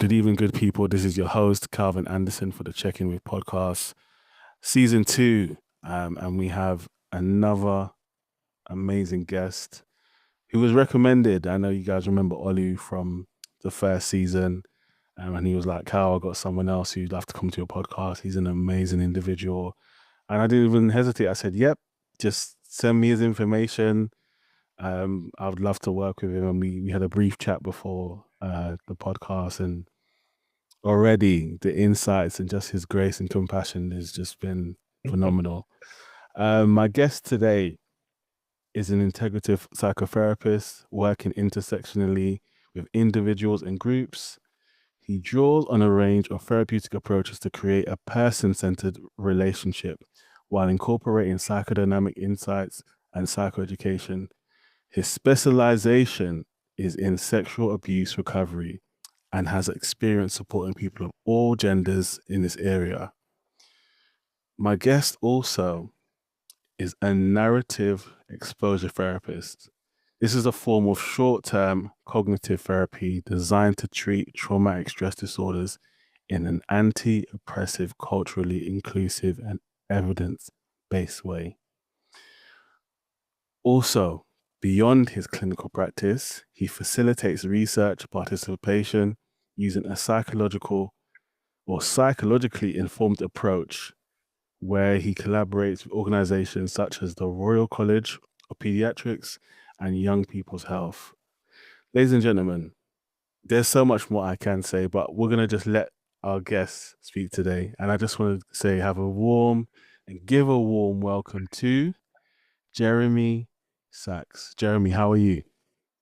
Good evening, good people. This is your host, Calvin Anderson, for the Check In With podcast, season 2. And we have another amazing guest who was recommended. I know you guys remember Olu from the first season. And he was like, Cal, I got someone else who'd love to come to your podcast. He's an amazing individual. And I didn't even hesitate. I said, yep, just send me his information. I would love to work with him. And we had a brief chat before the podcast, and already the insights and just his grace and compassion has just been phenomenal. My guest today is an integrative psychotherapist working intersectionally with individuals and groups. He draws on a range of therapeutic approaches to create a person-centered relationship while incorporating psychodynamic insights and psychoeducation. His specialization is in sexual abuse recovery and has experience supporting people of all genders in this area. My guest also is a narrative exposure therapist. This is a form of short-term cognitive therapy designed to treat traumatic stress disorders in an anti-oppressive, culturally inclusive, and evidence-based way. Also, beyond his clinical practice, he facilitates research participation using a psychologically informed approach where he collaborates with organizations such as the Royal College of Pediatrics and Young People's Health. Ladies and gentlemen, there's so much more I can say, but we're going to just let our guests speak today. And I just want to say give a warm welcome to Jeremy Sachs. Jeremy, how are you?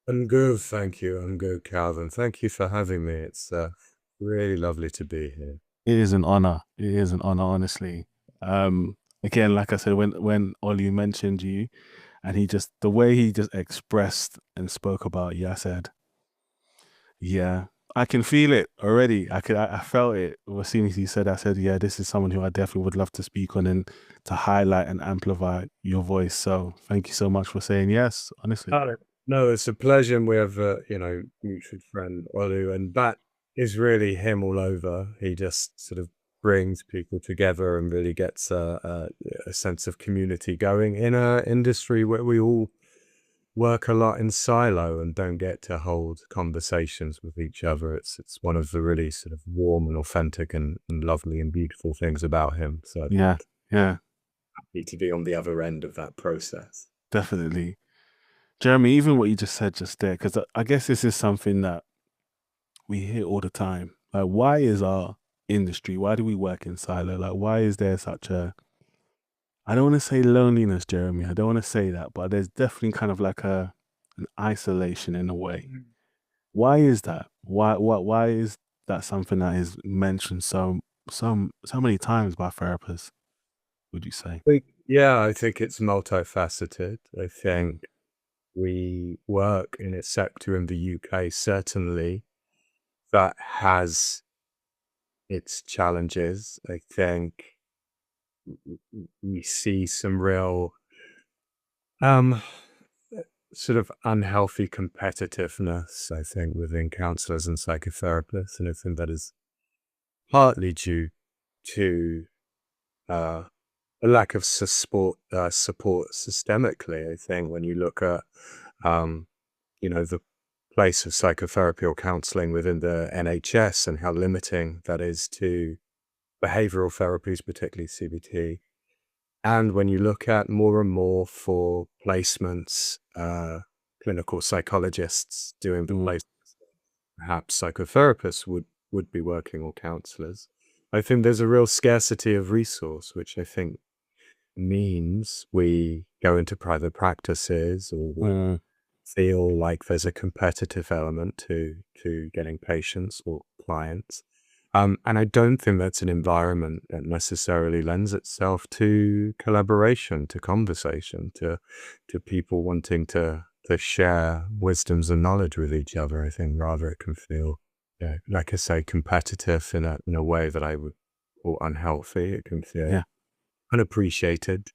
I'm good, thank you. I'm good, Calvin. Thank you for having me. It's really lovely to be here. It is an honor. It is an honor, honestly. Again, like I said, when Olu mentioned you, and the way he just expressed and spoke about you, I said, yeah, I can feel it already. I felt it as soon as he said. I said, yeah, this is someone who I definitely would love to speak on and to highlight and amplify your voice. So thank you so much for saying yes. Honestly, No, it's a pleasure. And we have mutual friend Olu, and that is really him all over. He just sort of brings people together and really gets a sense of community going in an industry where we all work a lot in silo and don't get to hold conversations with each other. It's one of the really sort of warm and authentic and lovely and beautiful things about him. So yeah, happy to be on the other end of that process. definitely. Jeremy, even what you just said just there, because I guess this is something that we hear all the time. Like, why is our industry, why do we work in silo? Like, why is there such I don't want to say loneliness, Jeremy. I don't want to say that, but there's definitely kind of like an isolation in a way. Why is that? Why is that something that is mentioned so many times by therapists, would you say? I think it's multifaceted. I think we work in a sector in the UK, certainly, that has its challenges. I think we see some real sort of unhealthy competitiveness, I think, within counsellors and psychotherapists. And I think that is partly due to a lack of support systemically. I think when you look at, the place of psychotherapy or counselling within the NHS and how limiting that is to behavioural therapies, particularly CBT. And when you look at more and more for placements, clinical psychologists doing the placements, perhaps psychotherapists would be working, or counsellors. I think there's a real scarcity of resource, which I think means we go into private practices or feel like there's a competitive element to getting patients or clients. And I don't think that's an environment that necessarily lends itself to collaboration, to conversation, to people wanting to share wisdoms and knowledge with each other. I think rather it can feel, like I say, competitive in a way that I would call unhealthy. It can feel unappreciated,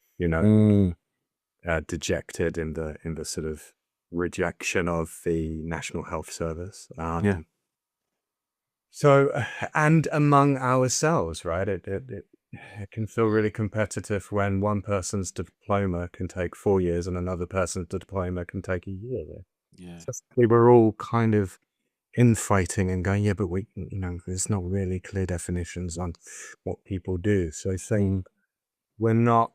dejected in the sort of rejection of the National Health Service. So, and among ourselves, right? It can feel really competitive when one person's diploma can take 4 years and another person's diploma can take a year. Yeah. So we were all kind of infighting and going, yeah, but there's not really clear definitions on what people do. So I think we're not,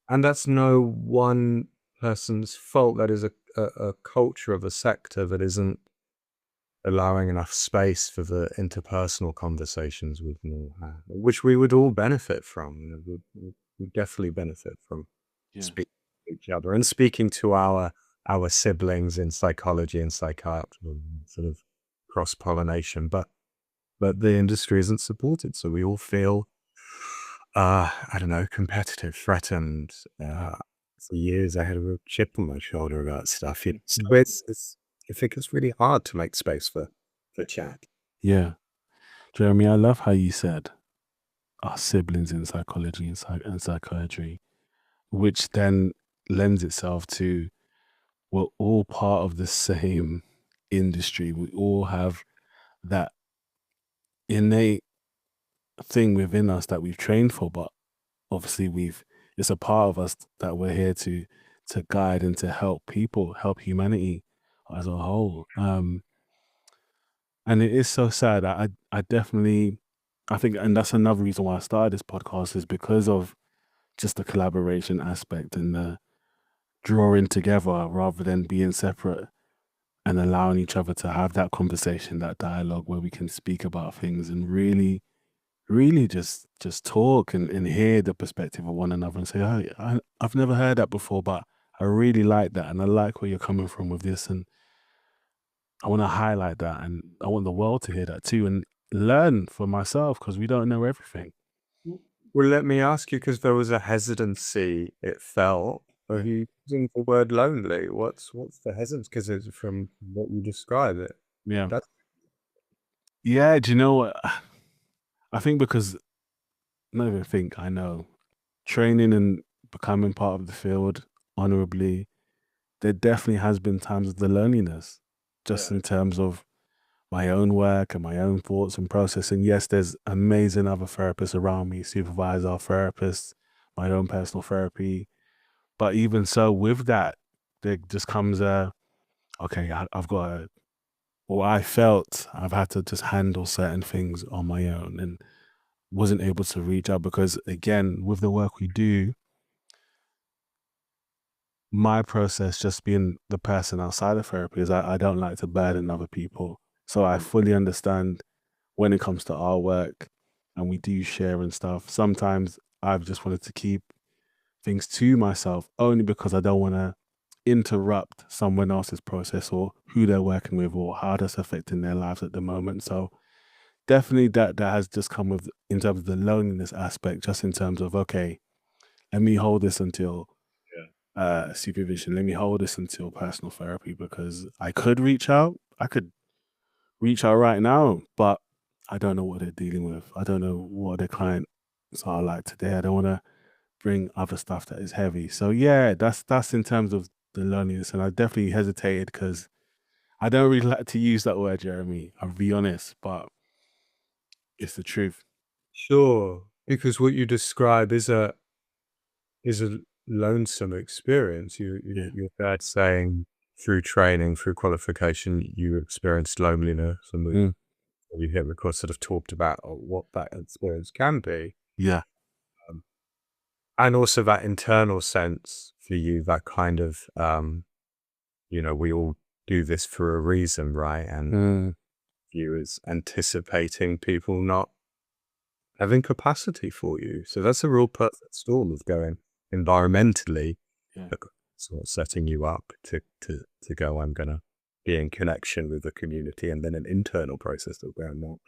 and that's no one person's fault. That is a culture of a sector that isn't allowing enough space for the interpersonal conversations with more, which we would all benefit from. We'd definitely benefit from Yeah. speaking to each other and speaking to our siblings in psychology and psychiatry, sort of cross pollination. But the industry isn't supported, so we all feel, I don't know, competitive, threatened. For years, I had a real chip on my shoulder about stuff. So I think it's really hard to make space for chat. Yeah. Jeremy, I love how you said our siblings in psychology and psychiatry, which then lends itself to we're all part of the same industry. We all have that innate thing within us that we've trained for, but obviously it's a part of us that we're here to guide and to help people, help humanity as a whole. And it is so sad. I definitely, I think, and that's another reason why I started this podcast is because of just the collaboration aspect and the drawing together rather than being separate and allowing each other to have that conversation, that dialogue where we can speak about things and really just talk and hear the perspective of one another and say, oh, I've never heard that before, but I really like that and I like where you're coming from with this and I want to highlight that and I want the world to hear that too and learn for myself because we don't know everything. Well, let me ask you, because there was a hesitancy, it felt. Are you using the word lonely? What's the hesitance? Because it's from what you describe it. Yeah. That's Yeah, do you know what? I think because, not even think, I know, training and becoming part of the field honorably, there definitely has been times of the loneliness, just in terms of my own work and my own thoughts and processing. Yes, there's amazing other therapists around me, supervisor, therapists, my own personal therapy. But even so, with that, there just comes okay, I've got to, or I felt I've had to just handle certain things on my own and wasn't able to reach out because, again, with the work we do, my process just being the person outside of therapy is I don't like to burden other people. So I fully understand when it comes to our work and we do share and stuff. Sometimes I've just wanted to keep things to myself only because I don't want to interrupt someone else's process or who they're working with or how that's affecting their lives at the moment. So definitely that has just come with in terms of the loneliness aspect, just in terms of, okay, let me hold this until supervision. Let me hold this until personal therapy because I could reach out. I could reach out right now, but I don't know what they're dealing with. I don't know what their clients are like today. I don't want to bring other stuff that is heavy. So yeah, that's in terms of the loneliness, and I definitely hesitated because I don't really like to use that word, Jeremy. I'll be honest, but it's the truth. sure, because what you describe is a lonesome experience. Yeah. You're bad saying through training, through qualification, you experienced loneliness, and Mm. you hear Record sort of talked about what that experience can be. Yeah. Um, and also that internal sense for you, that kind of, we all do this for a reason, right? And Mm. you as anticipating people not having capacity for you. So that's a real perfect storm of going environmentally, Yeah. sort of setting you up to go, I'm going to be in connection with the community, and then an internal process of going, well,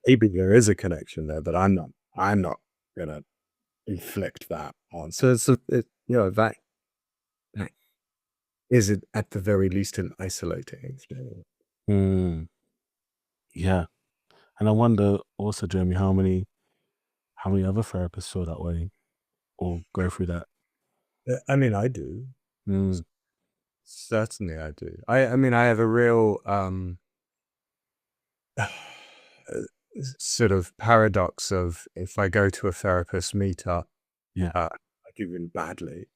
maybe there is a connection there, but I'm not going to inflict that on. So that is it at the very least an isolating experience. Mm. Yeah. And I wonder also, Jeremy, how many other therapists feel that way or go through that? I mean, I do. Mm. Certainly I do. I mean, I have a real, sort of paradox of if I go to a therapist meetup, Yeah. I do really badly.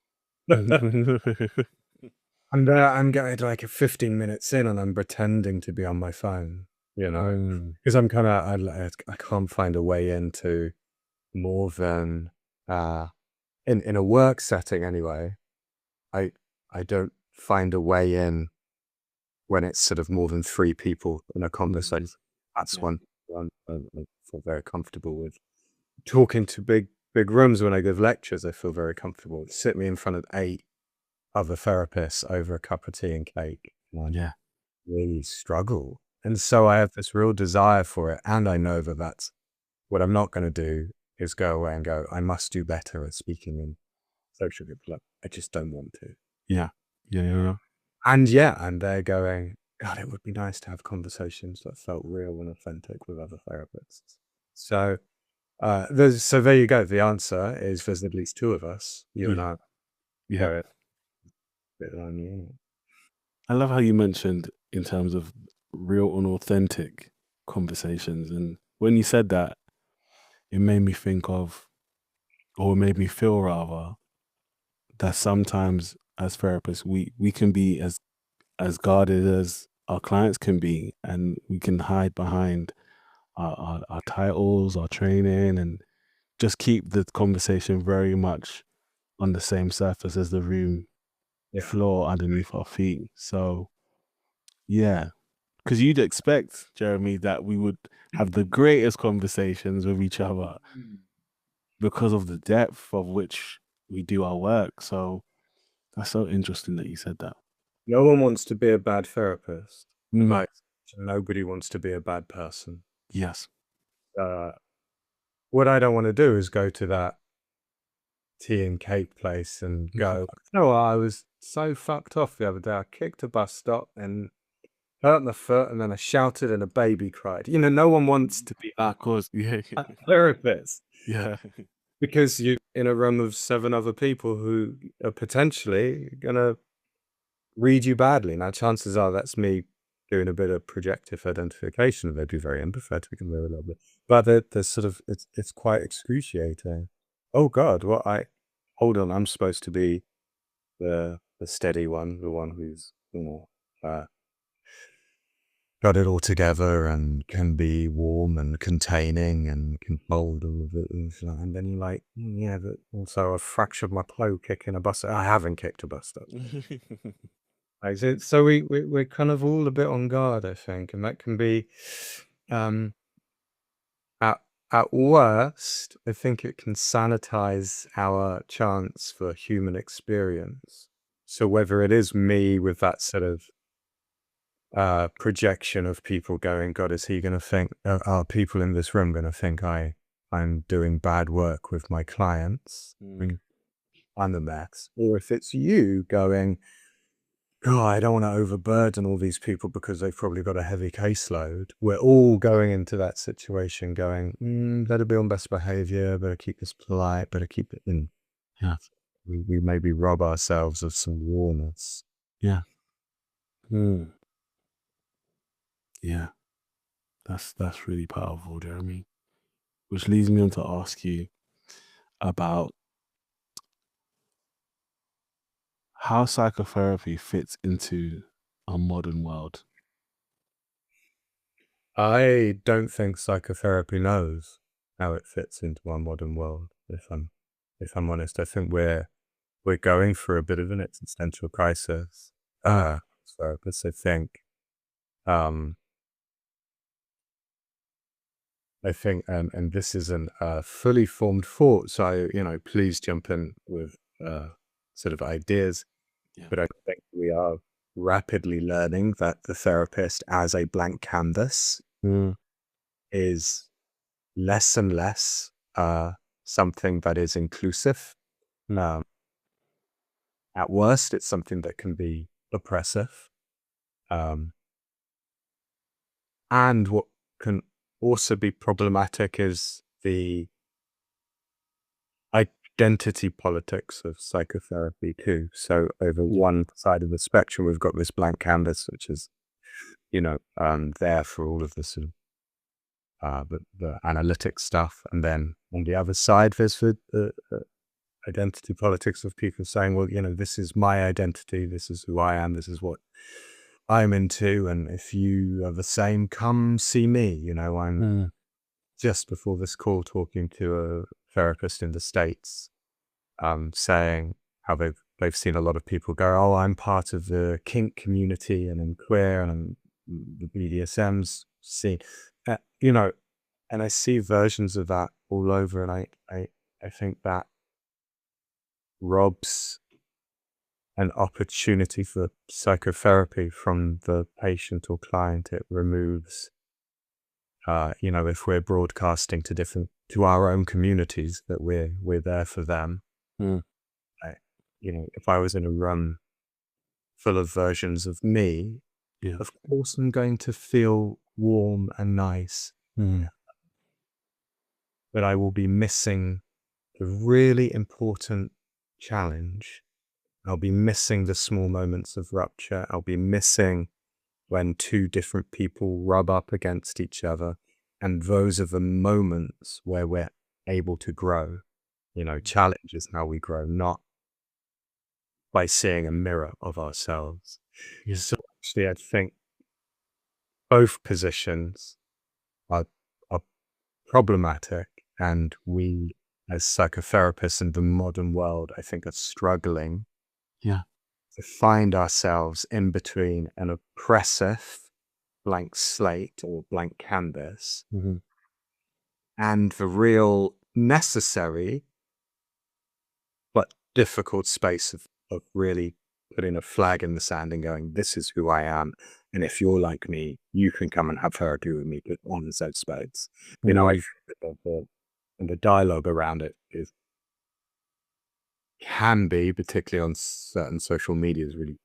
And I'm going like 15 minutes in and I'm pretending to be on my phone, because I'm kind of, I can't find a way into more than, in a work setting anyway, I don't find a way in when it's sort of more than 3 people in a conversation. That's Yeah. one I feel very comfortable with. Talking to big rooms when I give lectures, I feel very comfortable. Sit me in front of 8 other therapists over a cup of tea and cake, and I Yeah. really struggle. And so I have this real desire for it, and I know that that's what I'm not gonna do is go away and go, "I must do better at speaking in social groups." Like, I just don't want to. Yeah. Yeah. And they're going, "God, it would be nice to have conversations that felt real and authentic with other therapists." So, so there you go. The answer is there's at least 2 of us, you and I. Yeah. Go it. Bit on you. I love how you mentioned in terms of real and authentic conversations. And when you said that, it made me think of, or it made me feel rather, that sometimes as therapists, we can be as guarded as our clients can be, and we can hide behind our titles, our training, and just keep the conversation very much on the same surface as the room Yeah. floor underneath our feet. So yeah, because you'd expect, Jeremy, that we would have the greatest conversations with each other because of the depth of which we do our work. So that's so interesting that you said that. No one wants to be a bad therapist. Mm. Right. Nobody wants to be a bad person. Yes. What I don't want to do is go to that tea and cake place and go, "No, I was so fucked off the other day. I kicked a bus stop and hurt my foot, and then I shouted and a baby cried." No one wants to be Of course. Yeah. a therapist Yeah. because you're in a room of 7 other people who are potentially gonna read you badly. Now, chances are that's me doing a bit of projective identification. They'd be very empathetic and very lovely, but there's sort of it's quite excruciating. Oh God, hold on, I'm supposed to be the steady one, the one who's got it all together and can be warm and containing and can hold all of it, and then you're like, yeah, but also I fractured my toe kicking a bus. I haven't kicked a bus stop. So we're kind of all a bit on guard, I think, and that can be, at worst, I think it can sanitize our chance for human experience. So whether it is me with that sort of projection of people going, God, is he going to think, are people in this room going to think I'm doing bad work with my clients? I'm a mess. Or if it's you going, oh, I don't want to overburden all these people because they've probably got a heavy caseload. We're all going into that situation going, better be on best behavior, better keep this polite, better keep it in. Yeah. We maybe rob ourselves of some rawness. Yeah. Yeah. That's really powerful, Jeremy. Which leads me on to ask you about how psychotherapy fits into our modern world. I don't think psychotherapy knows how it fits into our modern world. If I'm honest, I think we're going through a bit of an existential crisis. Therapists, I think, and this isn't a fully formed thought, so please jump in with sort of ideas. Yeah. But I think we are rapidly learning that the therapist as a blank canvas is less and less something that is inclusive. At worst, it's something that can be oppressive. And what can also be problematic is the identity politics of psychotherapy too. So over one side of the spectrum, we've got this blank canvas, which is, there for all of the sort of the analytic stuff. And then on the other side, there's the identity politics of people saying, well, this is my identity, this is who I am, this is what I'm into, and if you are the same, come see me. I'm just before this call talking to a therapist in the States, saying how they've seen a lot of people go, oh, I'm part of the kink community and I'm queer and I'm the BDSM's scene, and I see versions of that all over, and I think that robs an opportunity for psychotherapy from the patient or client. It removes, if we're broadcasting to our own communities that we're there for them. If I was in a room full of versions of me, of course I'm going to feel warm and nice, but I will be missing the really important challenge. I'll be missing the small moments of rupture. I'll be missing when two different people rub up against each other. And those are the moments where we're able to grow. Challenge is how we grow, not by seeing a mirror of ourselves. So actually, I think both positions are problematic, and we as psychotherapists in the modern world, I think, are struggling to find ourselves in between an oppressive blank slate or blank canvas and the real necessary but difficult space of really putting a flag in the sand and going, this is who I am. And if you're like me, you can come and have therapy with me, but on those space. I and the dialogue around it can be, particularly on certain social media, is really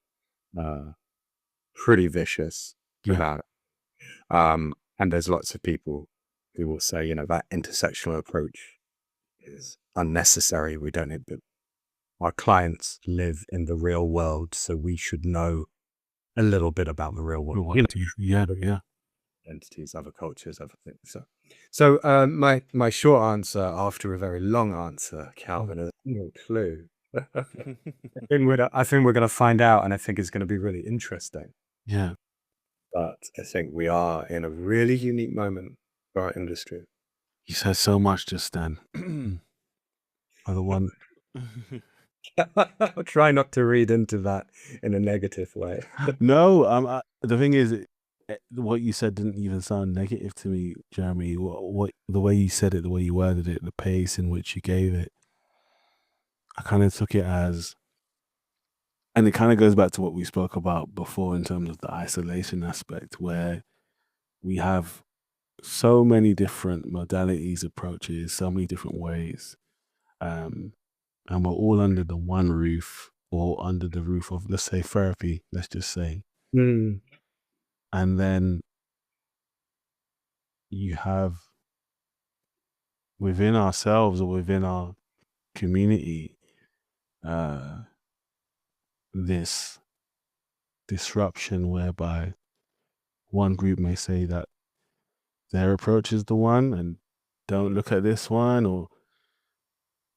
pretty vicious about it. And there's lots of people who will say, that intersectional approach is unnecessary. We don't need, but our clients live in the real world, so we should know a little bit about the real world. Entities, other cultures, other things. So my short answer after a very long answer, Calvin, is no clue. I think we're going to find out, and I think it's going to be really interesting. But I think we are in a really unique moment for our industry. You said so much just then. I'll try not to read into that in a negative way. No, the thing is, what you said didn't even sound negative to me, Jeremy. What the way you said it, the way you worded it, the pace in which you gave it, I kind of took it as, and it kind of goes back to what we spoke about before in terms of the isolation aspect, where we have so many different modalities, approaches, so many different ways, and we're all under the one roof, or under the roof of, let's say, therapy, let's just say. And then you have within ourselves or within our community this disruption whereby one group may say that their approach is the one and don't look at this one, or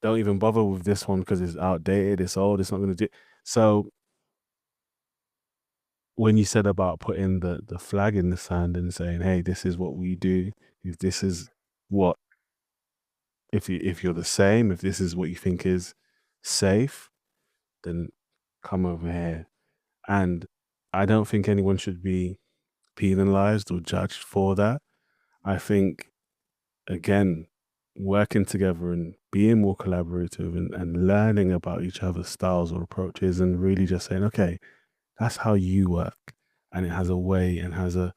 don't even bother with this one because it's outdated, it's old, it's not going to do. So when you said about putting the flag in the sand and saying, hey, this is what we do, if this is what, if you're the same, if this is what you think is safe, then come over here. And I don't think anyone should be penalized or judged for that. I think, again, working together and being more collaborative and learning about each other's styles or approaches, and really just saying, okay, that's how you work, and it has a way and has a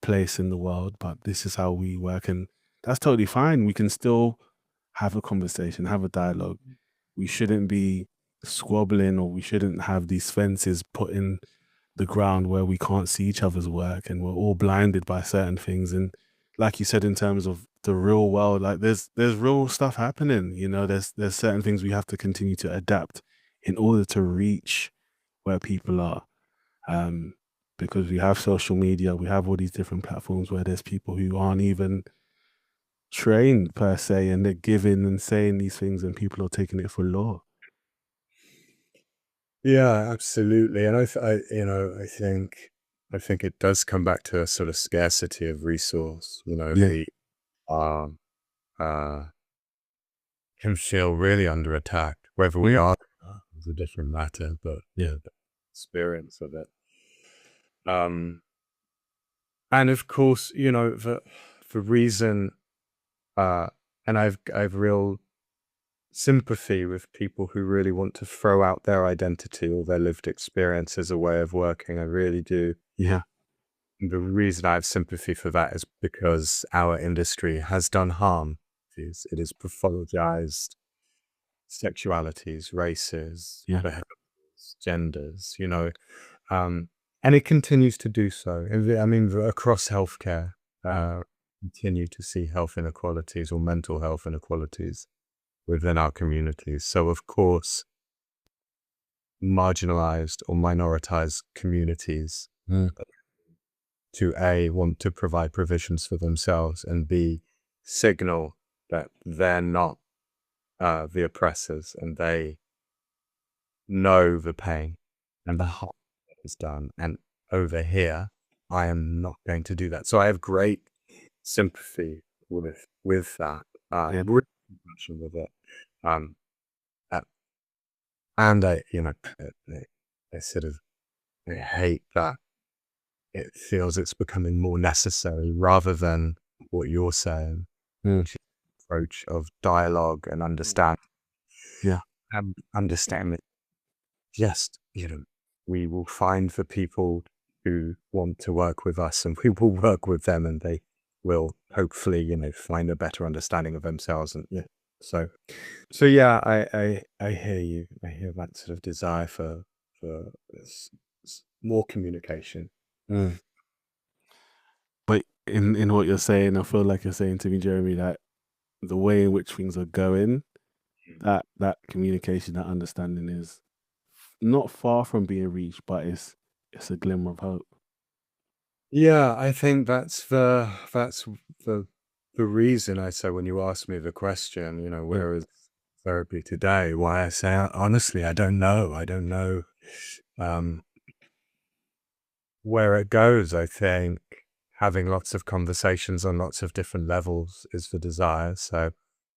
place in the world, but this is how we work, and that's totally fine. We can still have a conversation, have a dialogue. We shouldn't be squabbling, or we shouldn't have these fences put in the ground where we can't see each other's work and we're all blinded by certain things. And like you said, in terms of the real world, like there's real stuff happening, there's certain things we have to continue to adapt in order to reach where people are. Because we have social media, we have all these different platforms where there's people who aren't even trained per se, and they're giving and saying these things, and people are taking it for law. Yeah, absolutely. And I think it does come back to a sort of scarcity of resource. Yeah. We are can feel really under attack. Whether we are is a different matter, but yeah, the experience of it. And of course, the reason, and I've real sympathy with people who really want to throw out their identity or their lived experience as a way of working. I really do. Yeah. The reason I have sympathy for that is because our industry has done harm. It is pathologized sexualities, races, Yeah. behaviors, genders, and it continues to do so. I mean, across healthcare, continue to see health inequalities or mental health inequalities within our communities. So, of course, marginalized or minoritized communities to A, want to provide provisions for themselves, and B, signal that they're not the oppressors and they know the pain and the harm that is done. And over here, I am not going to do that. So I have great sympathy with that. Yeah. Really compassion with it. Uh, and I sort of I hate that it feels it's becoming more necessary rather than what you're saying, which is the approach of dialogue and understand. Yeah. And understand that just, we will find the people who want to work with us and we will work with them and they will hopefully, find a better understanding of themselves. And yeah, so yeah, I hear you. I hear that sort of desire for more communication. But in what you're saying, I feel like you're saying to me, Jeremy, that the way in which things are going, that communication, that understanding is not far from being reached, but it's a glimmer of hope. Yeah, I think that's the reason I say when you ask me the question, where is therapy today? Why I say honestly, I don't know. I don't know where it goes. I think having lots of conversations on lots of different levels is the desire. So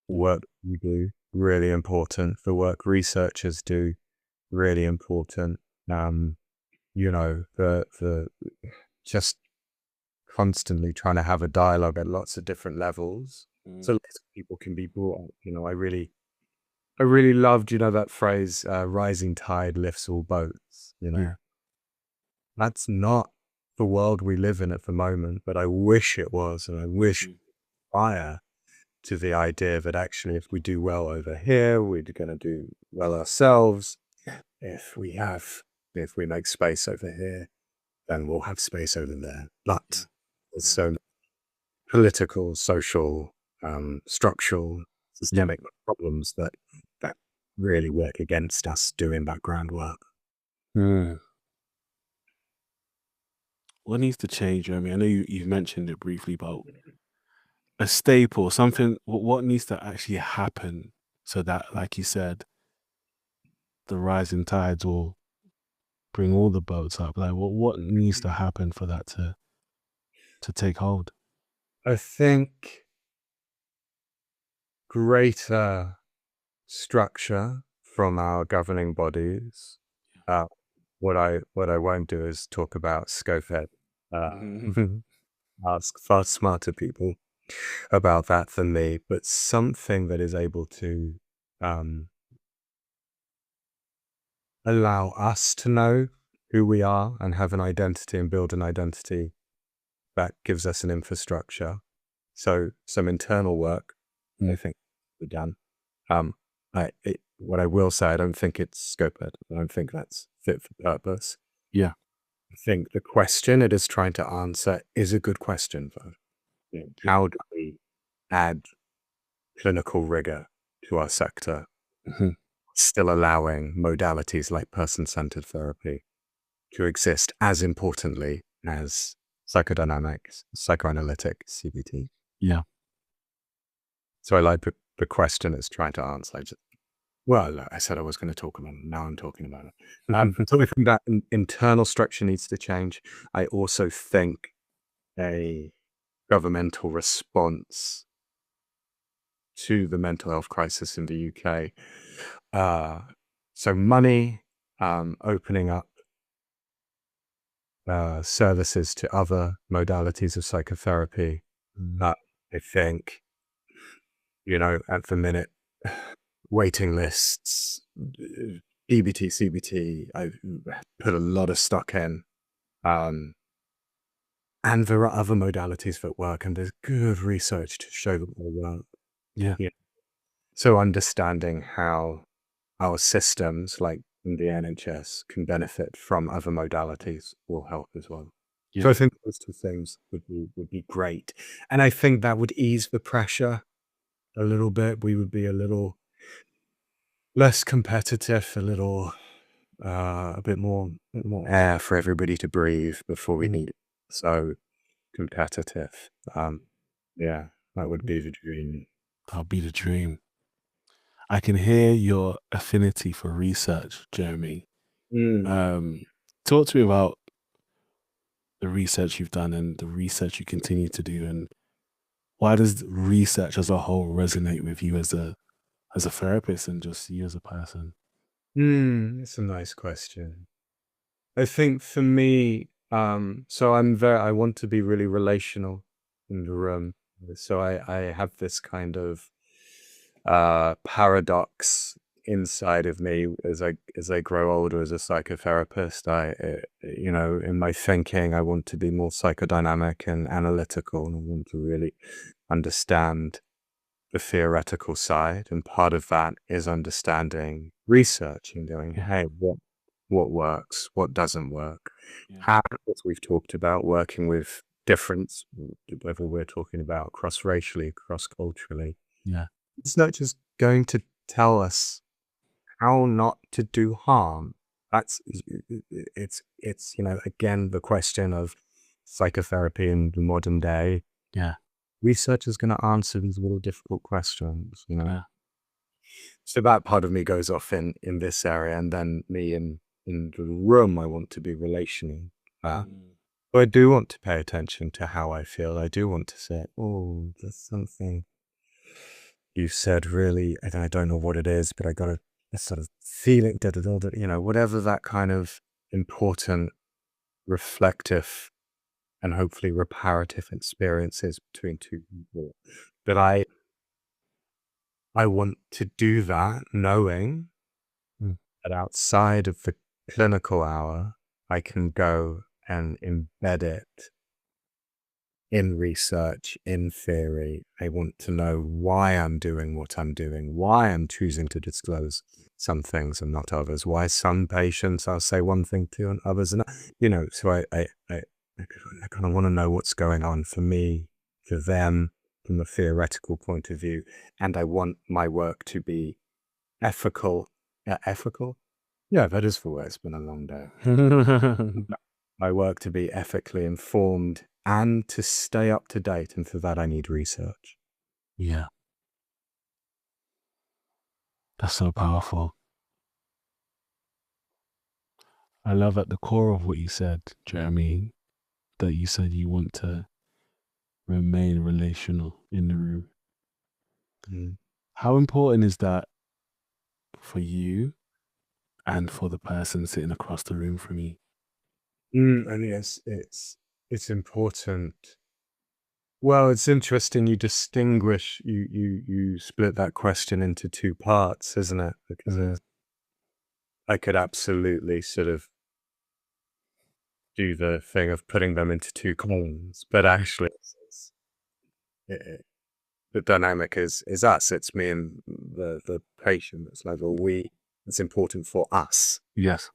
work we do, really important. The work researchers do, really important. The just constantly trying to have a dialogue at lots of different levels, so lots of people can be brought up. I really loved, that phrase, rising tide lifts all boats. Yeah. That's not the world we live in at the moment, but I wish it was, and I wish prior to the idea that actually if we do well over here, we're going to do well ourselves. If we make space over here, then we'll have space over there. But there's so many political, social, structural, systemic problems that really work against us doing that groundwork. What needs to change, Jeremy? I know you've mentioned it briefly, but a staple, something, what needs to actually happen so that, like you said, the rising tides will bring all the boats up? Like, what needs to happen for that to take hold? I think greater structure from our governing bodies. What I won't do is talk about SCOPE. Ask far smarter people about that than me, but something that is able to allow us to know who we are and have an identity and build an identity that gives us an infrastructure. So some internal work, I think, we're done. What I will say, I don't think it's scoped. I don't think that's fit for purpose. Yeah. I think the question it is trying to answer is a good question, though. How do we add clinical rigor to our sector, still allowing modalities like person-centered therapy to exist as importantly as psychodynamics, psychoanalytic, CBT? Yeah. So I like the question it's trying to answer. Well, I said I was going to talk about it. Now I'm talking about it. So I think that internal structure needs to change. I also think a governmental response to the mental health crisis in the UK. So money, opening up services to other modalities of psychotherapy. I think, at the minute, waiting lists, EBT, CBT, I've put a lot of stock in. And there are other modalities that work, and there's good research to show that they work. Yeah. So understanding how our systems, like in the NHS, can benefit from other modalities will help as well. Yeah. So I think those two things would be great. And I think that would ease the pressure a little bit. We would be a little less competitive, a bit more air for everybody to breathe before we need it. So competitive. Yeah, that would be the dream. That'll be the dream. I can hear your affinity for research, Jeremy. Talk to me about the research you've done and the research you continue to do, and why does research as a whole resonate with you as a therapist and just you as a person? It's a nice question. I think for me, so I want to be really relational in the room. So I have this kind of paradox inside of me as I grow older as a psychotherapist. In my thinking, I want to be more psychodynamic and analytical, and I want to really understand the theoretical side. And part of that is understanding research and going, hey, what works, what doesn't work, how, as we've talked about, working with difference, whether we're talking about cross-racially, cross-culturally. Yeah. Research is going to tell us how not to do harm. It's again, the question of psychotherapy in the modern day. Yeah. Research is going to answer these little difficult questions, Yeah. So that part of me goes off in this area, and then me in the room, I want to be relational. But I do want to pay attention to how I feel. I do want to say, oh, there's something you said really, and I don't know what it is, but I got a sort of feeling, whatever that kind of important, reflective, and hopefully reparative experiences between two people. But I want to do that knowing that outside of the clinical hour, I can go and embed it in research, in theory. I want to know why I'm doing what I'm doing, why I'm choosing to disclose some things and not others, why some patients I'll say one thing to and others, and so I kind of want to know what's going on for me, for them, from a theoretical point of view, and I want my work to be ethical. Ethical? Yeah, that is the word. It's been a long day. My work to be ethically informed and to stay up to date, and for that I need research. Yeah. That's so powerful. I love at the core of what you said, Jeremy, that you said you want to remain relational in the room. How important is that for you and for the person sitting across the room from you? And yes, it's important. Well, it's interesting you distinguish, you split that question into two parts, isn't it? Because I could absolutely sort of do the thing of putting them into two columns, but actually the dynamic is us. It's me and the patient. It's like, well, it's important for us. Yes.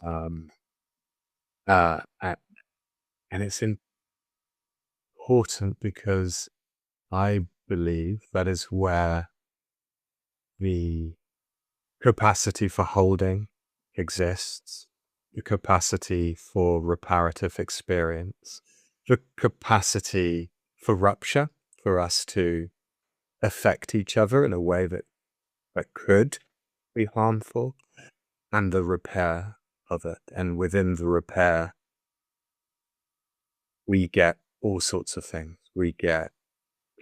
And it's important because I believe that is where the capacity for holding exists, the capacity for reparative experience, the capacity for rupture, for us to affect each other in a way that could be harmful, and the repair of it. And within the repair, we get all sorts of things. We get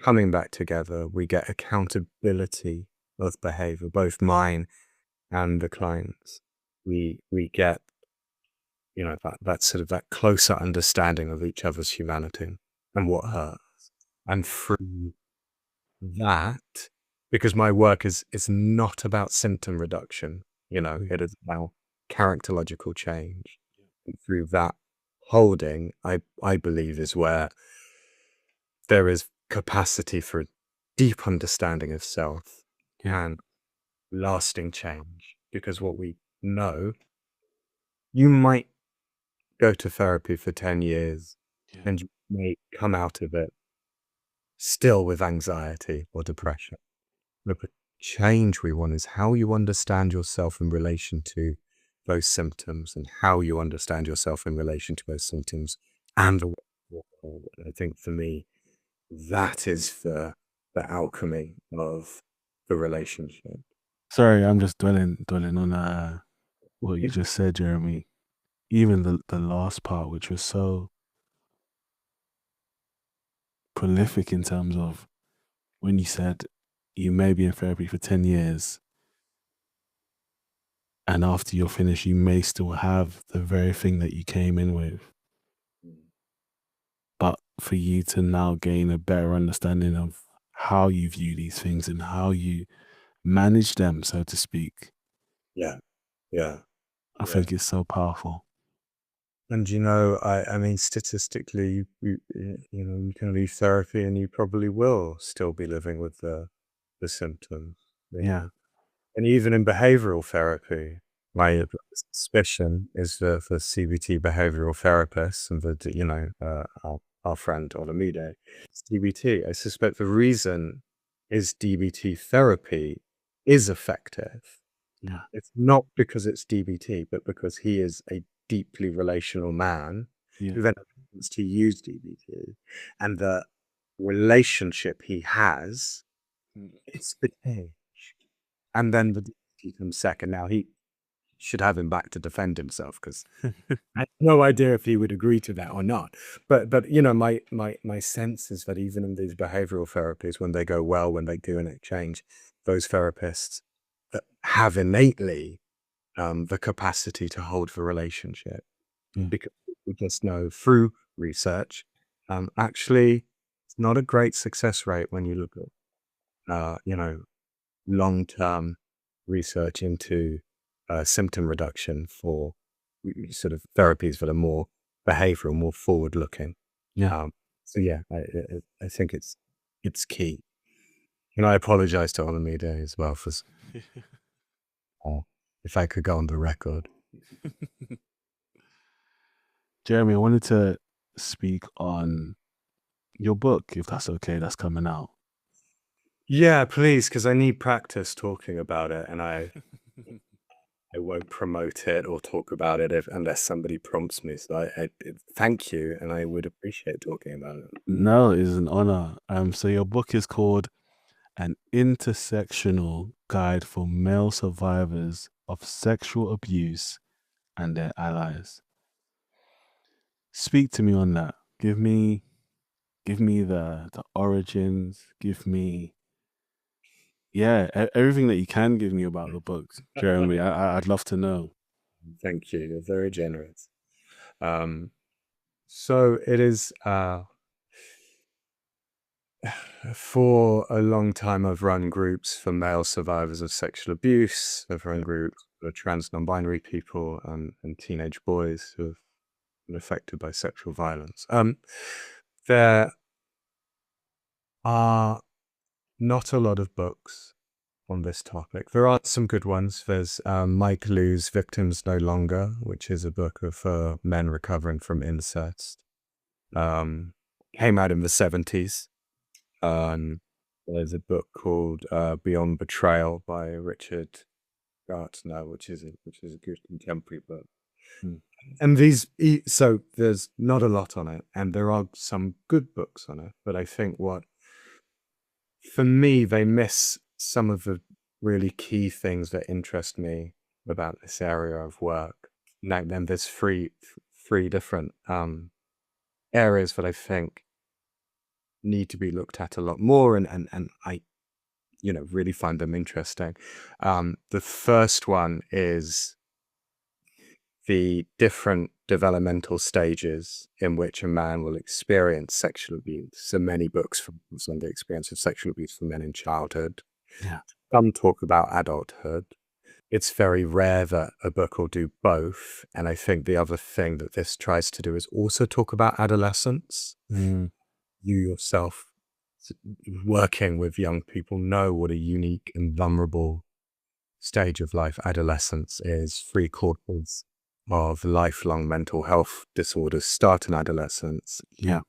coming back together, we get accountability of behavior, both mine and the client's. We get, that sort of that closer understanding of each other's humanity and what hurts. And through that, because my work is not about symptom reduction, it is about characterological change. And through that holding, I believe, is where there is capacity for a deep understanding of self and lasting change. Because what we know, you might go to therapy for 10 years and you may come out of it still with anxiety or depression. But the change we want is how you understand yourself in relation to those symptoms, and how you understand yourself in relation to those symptoms and the world. I think for me, that is the alchemy of the relationship. Sorry, I'm just dwelling on what you just said, Jeremy. Even the last part, which was so prolific in terms of when you said you may be in therapy for 10 years, and after you're finished, you may still have the very thing that you came in with. But for you to now gain a better understanding of how you view these things and how you manage them, so to speak, Yeah. I think it's so powerful. And I mean, statistically, you can leave therapy and you probably will still be living with the symptoms. Yeah. And even in behavioral therapy, my suspicion is that for CBT behavioral therapists and our friend Olamide, DBT, I suspect the reason is DBT therapy is effective. Yeah. It's not because it's DBT, but because he is a deeply relational man Yeah. who then wants to use DBT, and the relationship he has, it's the cage. And then the DBT comes second. Now he should have him back to defend himself, because I have no idea if he would agree to that or not. But my sense is that even in these behavioral therapies, when they go well, when they do an exchange, those therapists that have innately the capacity to hold the relationship, because we just know through research, actually, it's not a great success rate when you look at long-term research into symptom reduction for sort of therapies that are more behavioral, more forward-looking. Yeah. So yeah, I think it's key. And I apologize to Olamide as well for if I could go on the record. Jeremy, I wanted to speak on your book, if that's okay, that's coming out. Yeah, please, because I need practice talking about it, and I won't promote it or talk about it unless somebody prompts me. So I thank you, and I would appreciate talking about it. No, it is an honor. So your book is called An Intersectional Guide for Male Survivors of Sexual Abuse and Their Allies. Speak to me on that. Give me the origins. Give me everything that you can give me about the book, Jeremy. I'd love to know. Thank you. You're very generous. So it is. For a long time, I've run groups for male survivors of sexual abuse. I've run groups for trans non-binary people and teenage boys who have been affected by sexual violence. There are not a lot of books on this topic. There are some good ones. There's Mike Liu's Victims No Longer, which is a book of men recovering from incest. Came out in the 70s. There's a book called Beyond Betrayal by Richard Gartner, which is a good contemporary book. And so there's not a lot on it, and there are some good books on it. But I think what for me, they miss some of the really key things that interest me about this area of work. Now, then there's three different areas that I think need to be looked at a lot more, and I, really find them interesting. The first one is the different developmental stages in which a man will experience sexual abuse. So many books focus on the experience of sexual abuse for men in childhood. Yeah. Some talk about adulthood. It's very rare that a book will do both. And I think the other thing that this tries to do is also talk about adolescence. You yourself, working with young people, know what a unique and vulnerable stage of life adolescence is. 3/4 of lifelong mental health disorders start in adolescence. Yeah.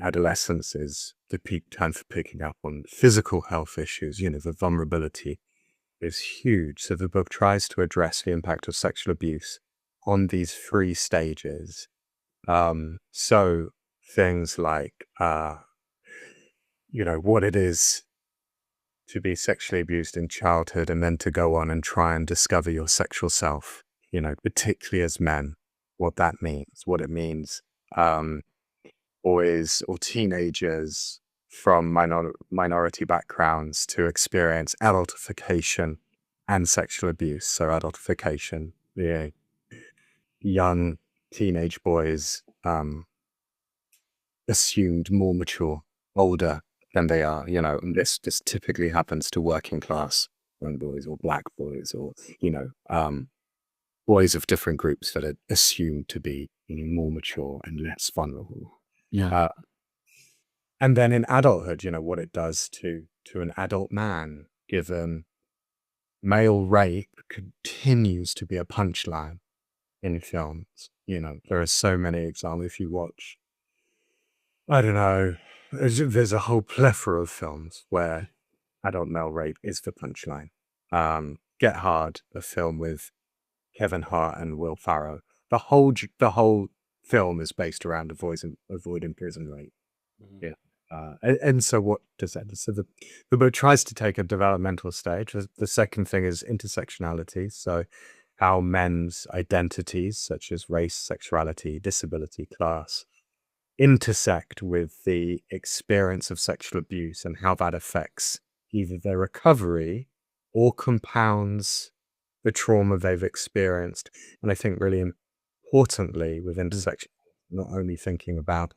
Adolescence is the peak time for picking up on physical health issues. The vulnerability is huge. So the book tries to address the impact of sexual abuse on these 3 stages. So things like, what it is to be sexually abused in childhood and then to go on and try and discover your sexual self, particularly as men, what that means, what it means, boys or teenagers from minority backgrounds to experience adultification and sexual abuse. So adultification, young teenage boys assumed more mature, older than they are, and this typically happens to working class young boys or black boys or, boys of different groups that are assumed to be more mature and less vulnerable. Yeah. And then in adulthood, what it does to an adult man, given male rape continues to be a punchline in films. There are so many examples. If you watch, I don't know, there's a whole plethora of films where adult male rape is the punchline. Get Hard, a film with Kevin Hart and Will Ferrell. The whole film is based around avoiding prison rape. Yeah. And so what does that? So the book tries to take a developmental stage. The second thing is intersectionality. So how men's identities, such as race, sexuality, disability, class, intersect with the experience of sexual abuse and how that affects either their recovery or compounds the trauma they've experienced. And I think really importantly with intersection, not only thinking about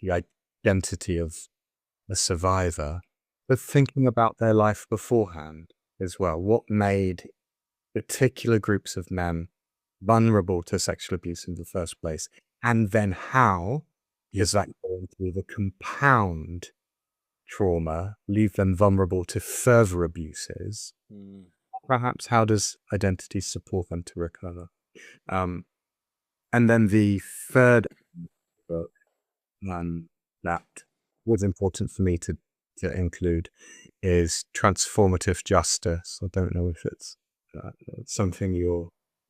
the identity of a survivor, but thinking about their life beforehand as well. What made particular groups of men vulnerable to sexual abuse in the first place? And then how does that go into the compound trauma, leave them vulnerable to further abuses? Perhaps how does identity support them to recover? And then the third book that was important for me to include is Transformative Justice. I don't know if it's something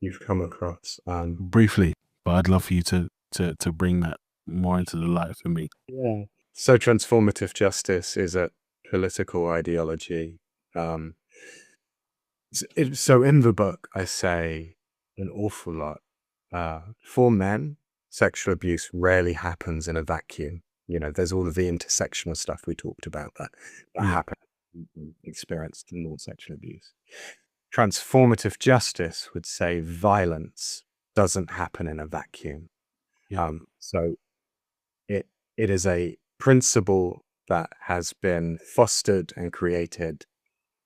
you've come across. Briefly, but I'd love for you to bring that more into the light for me. Yeah. So transformative justice is a political ideology. So in the book, I say an awful lot. For men, sexual abuse rarely happens in a vacuum. There's all of the intersectional stuff we talked about that happen experienced in more sexual abuse. Transformative justice would say violence doesn't happen in a vacuum. So it is a principle that has been fostered and created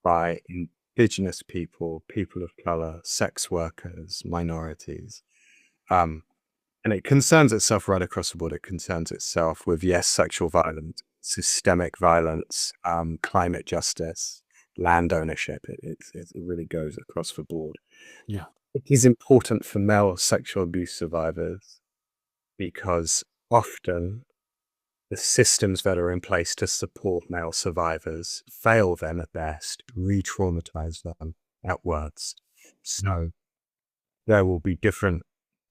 by Indigenous people, people of color, sex workers, minorities. And it concerns itself right across the board. It concerns itself with, yes, sexual violence, systemic violence, climate justice, land ownership. It really goes across the board. Yeah. It is important for male sexual abuse survivors because often the systems that are in place to support male survivors fail them at best, re-traumatize them at worst. So there will be different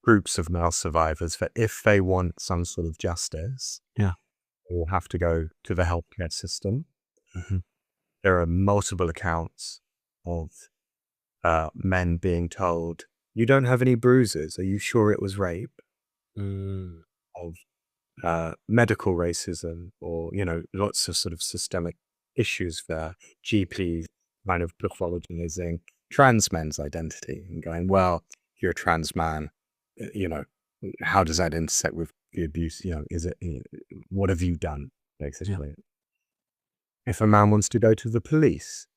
groups of male survivors that if they want some sort of justice, will have to go to the healthcare system. Mhm. There are multiple accounts of men being told, "You don't have any bruises. Are you sure it was rape?" Mm. Of medical racism, or, lots of sort of systemic issues there. GPs kind of pathologizing trans men's identity and going, well, you're a trans man, how does that intersect with the abuse? Is it, what have you done, Yeah. basically? If a man wants to go to the police,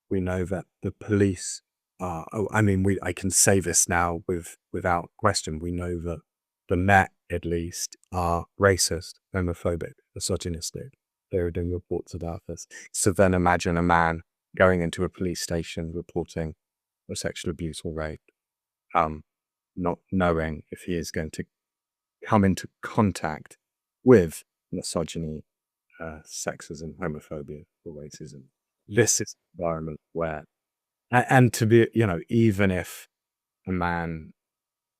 we know that the police are, I can say this now without question. We know that the Met, at least, are racist, homophobic, misogynistic. They're doing reports about this. So then imagine a man going into a police station reporting a sexual abuse or rape, not knowing if he is going to come into contact with misogyny, sexism, homophobia, or racism. This is an environment where, and to be, even if a man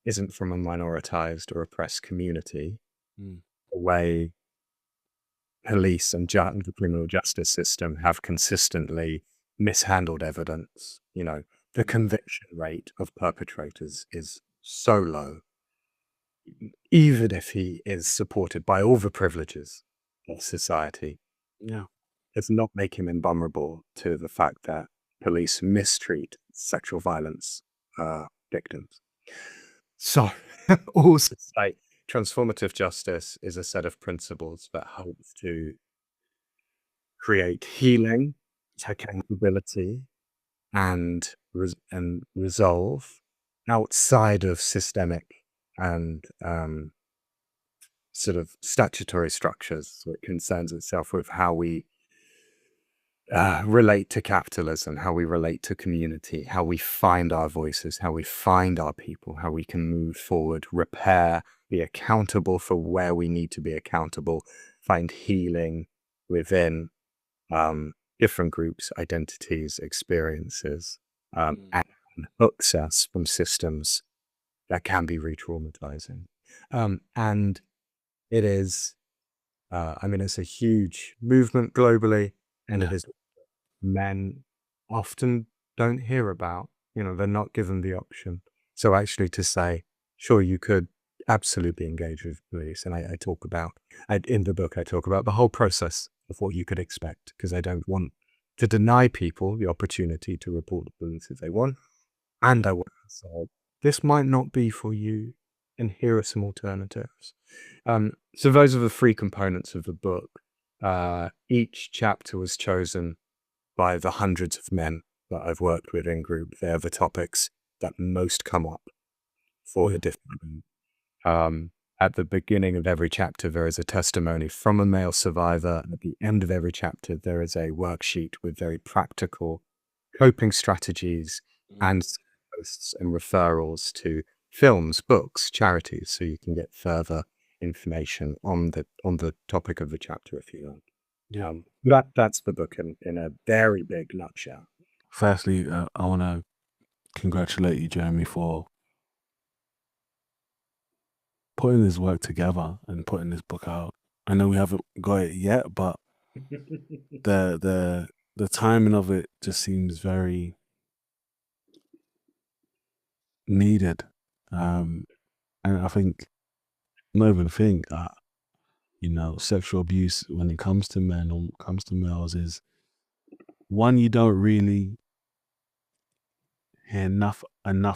isn't from a minoritized or oppressed community, Mm. the way police and the criminal justice system have consistently mishandled evidence, the conviction rate of perpetrators is so low, even if he is supported by all the privileges of society. Yeah. Does not make him invulnerable to the fact that police mistreat sexual violence victims. So, also say, transformative justice is a set of principles that helps to create healing, accountability, and resolve outside of systemic and sort of statutory structures. So it concerns itself with how we relate to capitalism, how we relate to community, how we find our voices, how we find our people, how we can move forward, repair, be accountable for where we need to be accountable, find healing within different groups, identities, experiences, and hooks us from systems that can be re-traumatizing. And it is, it's a huge movement globally, and it is men often don't hear about, they're not given the option. So actually to say, sure, you could absolutely engage with police. And I talk about, in the book, I talk about the whole process of what you could expect, because I don't want to deny people the opportunity to report the police if they want. And I want to say, this might not be for you, and here are some alternatives. So those are the three components of the book. Each chapter was chosen by the hundreds of men that I've worked with in group. They're the topics that most come up for the different. At the beginning of every chapter, there is a testimony from a male survivor. And at the end of every chapter, there is a worksheet with very practical coping strategies and posts and referrals to films, books, charities, so you can get further information on the topic of the chapter if you like. That's the book in a very big nutshell. Firstly, I want to congratulate you, Jeremy, for putting this work together and putting this book out. I know we haven't got it yet, but the timing of it just seems very needed. And I think sexual abuse when it comes to men or comes to males is one you don't really hear enough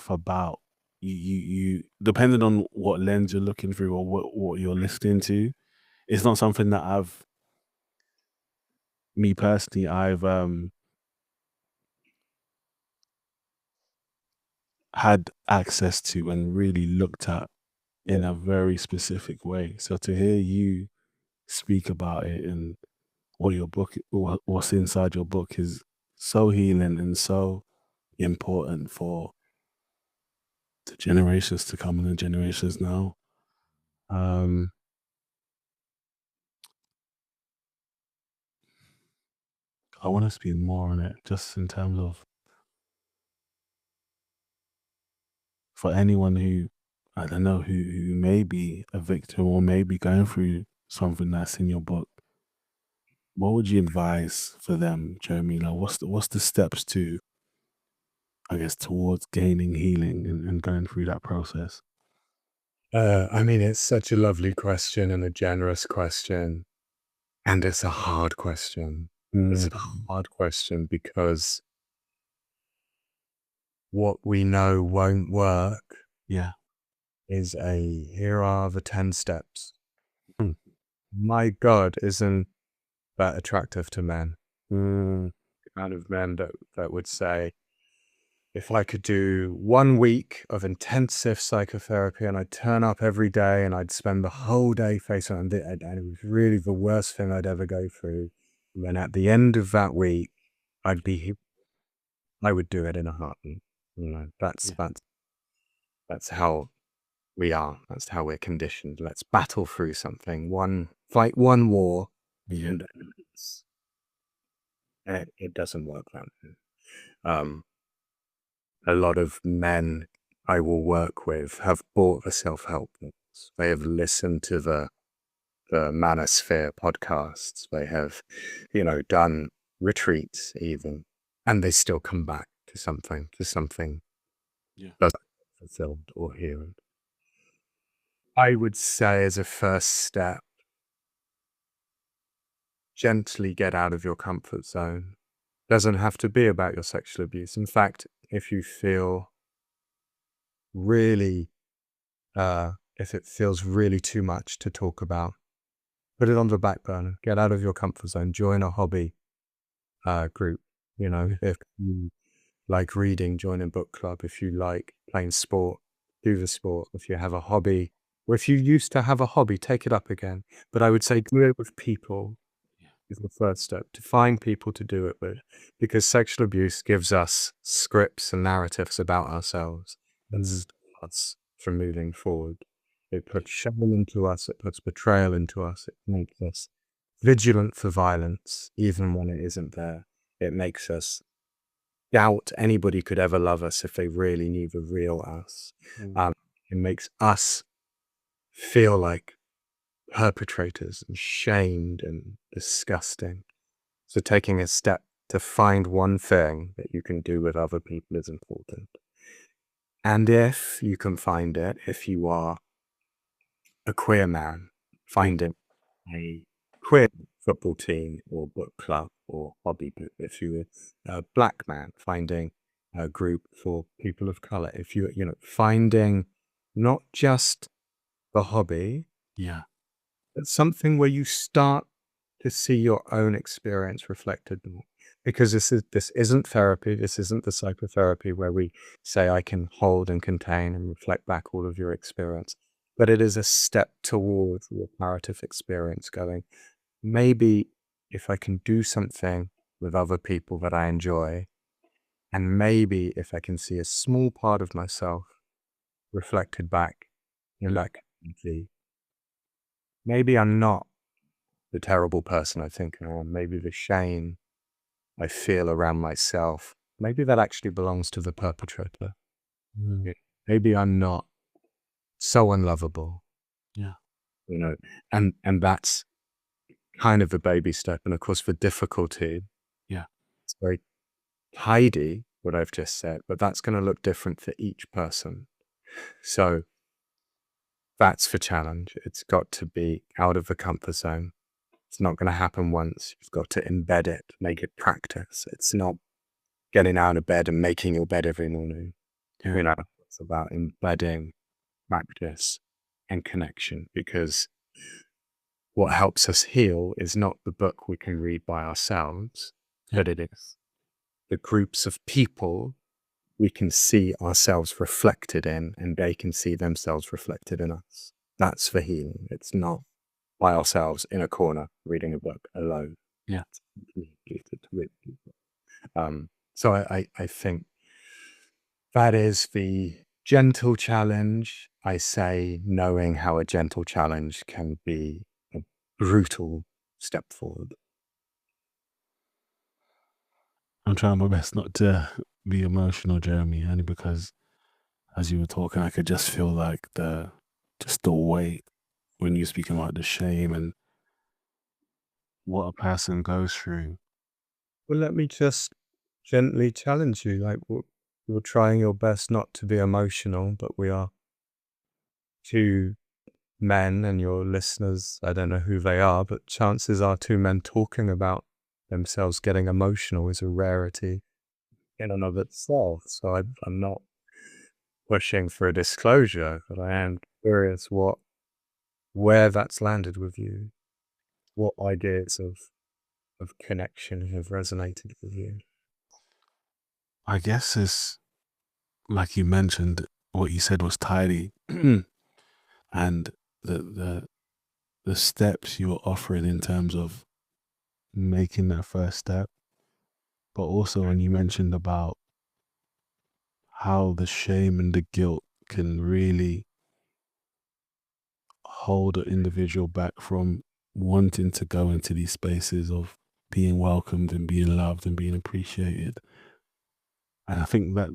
about. You depending on what lens you're looking through or what you're listening to, it's not something that me personally, I've had access to and really looked at in a very specific way. So to hear you speak about it and what's inside your book is so healing and so important for the generations to come and the generations now. I want to speak more on it, just in terms of for anyone who, I don't know, who may be a victim or may be going through something that's in your book. what would you advise for them, Jeremy? Like, what's the steps to, I guess, towards gaining healing and going through that process? I mean, it's such a lovely question and a generous question, and it's a hard question. It's a hard question because what we know won't work Yeah. is here are the 10 steps. Mm. My God, isn't that attractive to men? Mm. Kind of men that would say, if I could do 1 week of intensive psychotherapy and I'd turn up every day and I'd spend the whole day facing it, and it was really the worst thing I'd ever go through. And then at the end of that week, I would do it in a heartbeat. That's how we are. That's how we're conditioned. Let's battle through something. Fight one war. Yeah. And it doesn't work that way. A lot of men I will work with have bought the self-help books. They have listened to the Manosphere podcasts. They have, done retreats even, and they still come back to something that's fulfilled or healed. I would say as a first step, gently get out of your comfort zone. Doesn't have to be about your sexual abuse. In fact, if you feel really, if it feels really too much to talk about, put it on the back burner. Get out of your comfort zone. Join a hobby group. If you like reading, join a book club. If you like playing sport, do the sport. If you have a hobby, or if you used to have a hobby, take it up again. But I would say do it with people is the first step, to find people to do it with, because sexual abuse gives us scripts and narratives about ourselves that stop us from moving forward. It puts shame into us, it puts betrayal into us, it makes us vigilant for violence, even when it isn't there. It makes us doubt anybody could ever love us if they really knew the real us. It makes us feel like perpetrators and shamed and disgusting. So taking a step to find one thing that you can do with other people is important. And if you can find it, if you are a queer man, finding a queer football team or book club or hobby group. If you're a black man, finding a group for people of color. If finding not just the hobby, Yeah. but something where you start to see your own experience reflected more. Because this isn't therapy. This isn't the psychotherapy where we say I can hold and contain and reflect back all of your experience. But it is a step towards the reparative experience, going, maybe if I can do something with other people that I enjoy, and maybe if I can see a small part of myself reflected back, like, maybe I'm not the terrible person I think I am. Maybe the shame I feel around myself, maybe that actually belongs to the perpetrator. Maybe I'm not so unlovable. Yeah. And that's kind of a baby step. And of course, the difficulty, it's very tidy, what I've just said, but that's going to look different for each person. So that's the challenge. It's got to be out of the comfort zone. It's not going to happen once. You've got to embed it, make it practice. It's not getting out of bed and making your bed every morning. It's about embedding practice and connection, because what helps us heal is not the book we can read by ourselves, but it is the groups of people we can see ourselves reflected in, and they can see themselves reflected in us. That's the healing. It's not by ourselves in a corner reading a book alone. Yeah. So I think that is the gentle challenge. I say, knowing how a gentle challenge can be a brutal step forward. I'm trying my best not to be emotional, Jeremy, only because as you were talking, I could just feel like the weight when you're speaking about the shame and what a person goes through. Well, let me just gently challenge you. Like, you're trying your best not to be emotional, but we are two men, and your listeners, I don't know who they are, but chances are two men talking about themselves getting emotional is a rarity in and of itself. So I'm not pushing for a disclosure, but I am curious where that's landed with you, what ideas of connection have resonated with you. I guess it's like you mentioned, what you said was tidy, and the steps you were offering in terms of making that first step, but also when you mentioned about how the shame and the guilt can really hold an individual back from wanting to go into these spaces of being welcomed and being loved and being appreciated. And I think that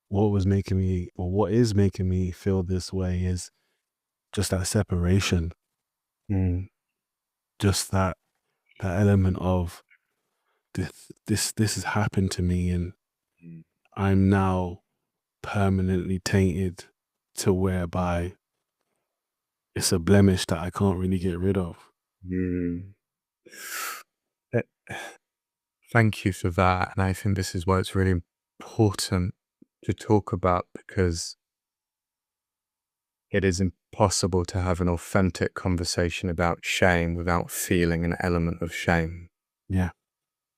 what is making me feel this way is just that separation, just that element of this has happened to me, and I'm now permanently tainted to whereby it's a blemish that I can't really get rid of. Eh, Thank you for that. And I think this is why it's really important to talk about, because it is impossible to have an authentic conversation about shame without feeling an element of shame. Yeah.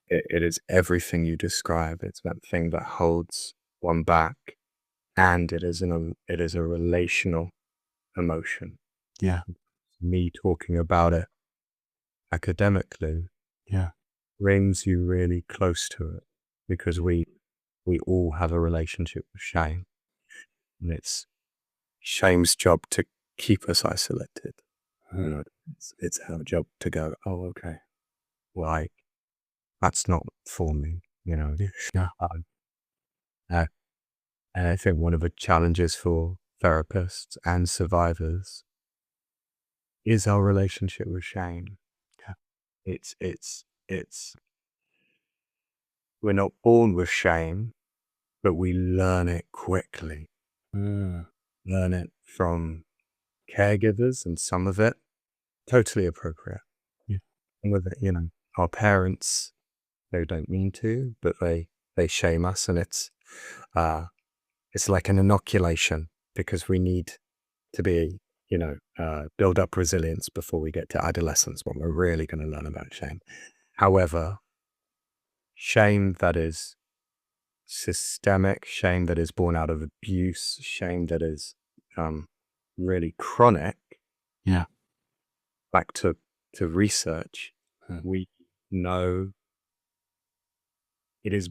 It is everything you describe. It's that thing that holds one back, and it is a relational emotion. Yeah. Me talking about it academically Yeah. brings you really close to it, because we all have a relationship with shame, and it's shame's job to keep us isolated. You know, it's our job to go, oh, okay, like, that's not for me, you know. Yeah. Uh, and I think one of the challenges for therapists and survivors is our relationship with shame. Yeah. It's we're not born with shame, but we learn it quickly. Learn it from caregivers, and some of it totally appropriate. Yeah. And with it, you know, our parents, they don't mean to, but they shame us, and it's like an inoculation, because we need to be, you know, build up resilience before we get to adolescence, when we're really going to learn about shame. However, shame that is systemic, shame that is born out of abuse, shame that is really chronic, Yeah. back to research, Hmm. we know it is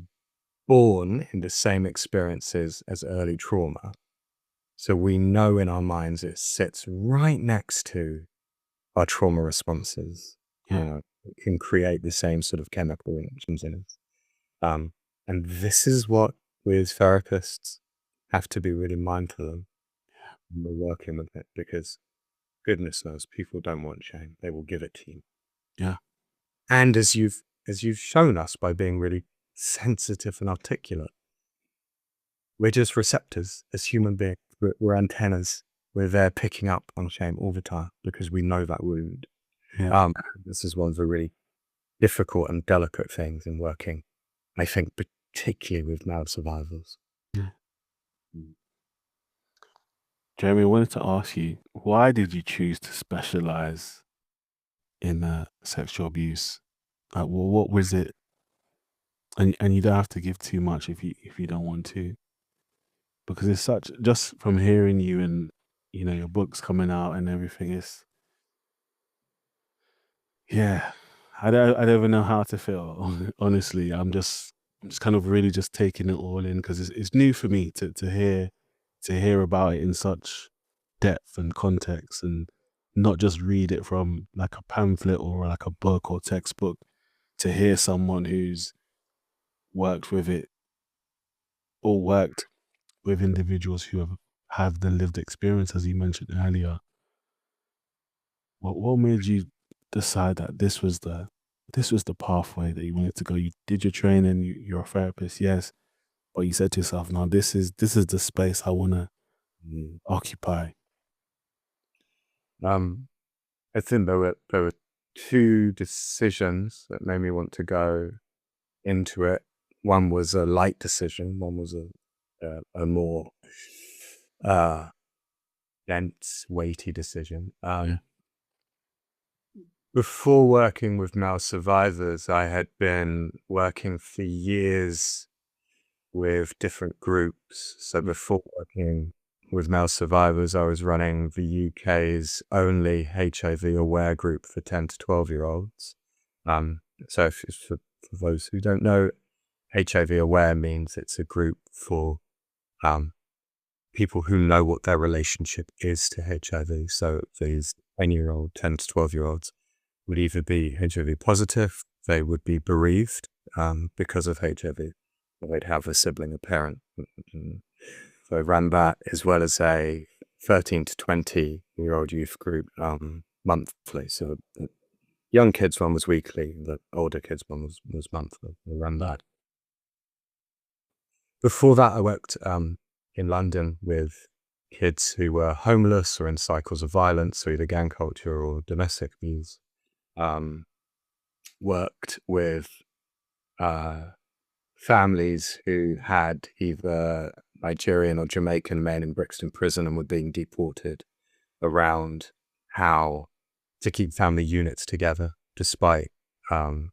born in the same experiences as early trauma. So we know in our minds it sits right next to our trauma responses. Yeah. You know, it can create the same sort of chemical reactions in us. And this is what we as therapists have to be really mindful of when we're working with it, because goodness knows people don't want shame. They will give it to you. Yeah. And as you've shown us by being really sensitive and articulate, we're just receptors as human beings. We're antennas. We're there picking up on shame all the time, because we know that wound. Yeah. This is one of the really difficult and delicate things in working, I think, particularly with male survivors. Yeah. Jeremy, I wanted to ask you, why did you choose to specialize in sexual abuse? Like, well, what was it? And you don't have to give too much if you don't want to, because it's such, just from hearing you and your books coming out and everything, is, yeah, I don't even know how to feel. Honestly, I'm just kind of really just taking it all in, because it's new for me to hear about it in such depth and context, and not just read it from like a pamphlet or like a book or textbook, to hear someone who's worked with it or worked with individuals who have the lived experience, as you mentioned earlier. What made you decide that this was the pathway that you wanted to go? You did your training, you're a therapist, yes, but you said to yourself, no, this is the space I want to occupy. I think there were two decisions that made me want to go into it. One was a light decision. One was a more dense, weighty decision. Before working with male survivors, I had been working for years with different groups. So before working with male survivors, I was running the UK's only HIV aware group for 10 to 12-year-olds. So for those who don't know, HIV aware means it's a group for people who know what their relationship is to HIV. So these 10-year-old, 10 to 12-year-olds would either be HIV positive, they would be bereaved because of HIV, or they'd have a sibling, a parent. So I ran that, as well as a 13 to 20-year-old youth group monthly. So the young kids one was weekly, the older kids one was monthly. I ran that. Before that, I worked in London with kids who were homeless or in cycles of violence, so either gang culture or domestic abuse. Worked with families who had either Nigerian or Jamaican men in Brixton prison and were being deported, around how to keep family units together despite the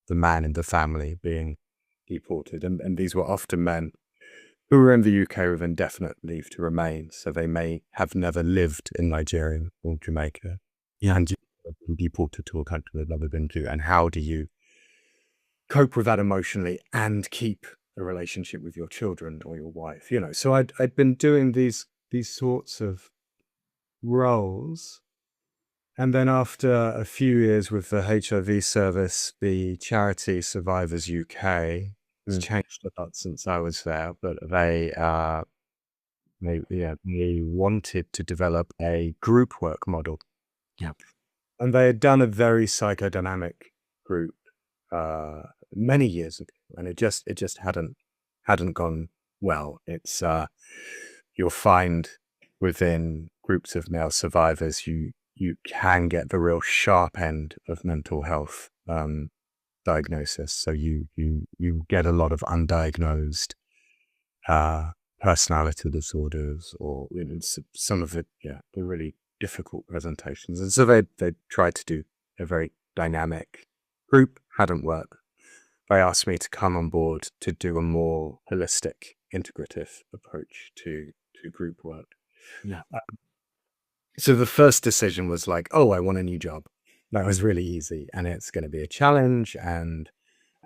man in the family being deported. And these were often men who were in the UK with indefinite leave to remain, so they may have never lived in Nigeria or Jamaica, and been deported to a country they've never been to. And how do you cope with that emotionally and keep a relationship with your children or your wife? So I'd been doing these sorts of roles. And then after a few years with the HIV service, the charity Survivors UK has changed a lot since I was there, but they wanted to develop a group work model. Yep. And they had done a very psychodynamic group many years ago, and it just hadn't gone well. It's you'll find within groups of male survivors, you can get the real sharp end of mental health diagnosis. So you get a lot of undiagnosed personality disorders, or some of it, the really difficult presentations. And so they tried to do a very dynamic group, hadn't worked. They asked me to come on board to do a more holistic, integrative approach to group work. Yeah. So the first decision was like, oh, I want a new job. That was really easy, and it's going to be a challenge. And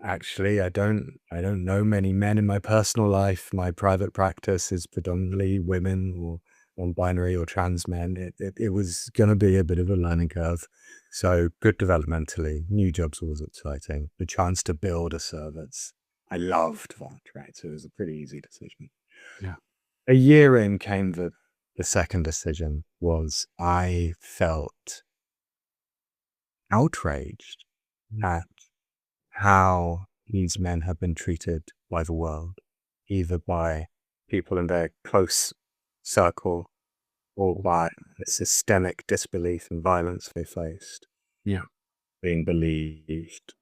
actually, I don't know many men in my personal life. My private practice is predominantly women or non-binary or trans men. It was going to be a bit of a learning curve. So good developmentally, new jobs was exciting. The chance to build a service, I loved that, right? So it was a pretty easy decision. Yeah. A year in came the second decision. Was I felt outraged at how these men have been treated by the world, either by people in their close circle or by the systemic disbelief and violence they faced. Yeah. Being believed,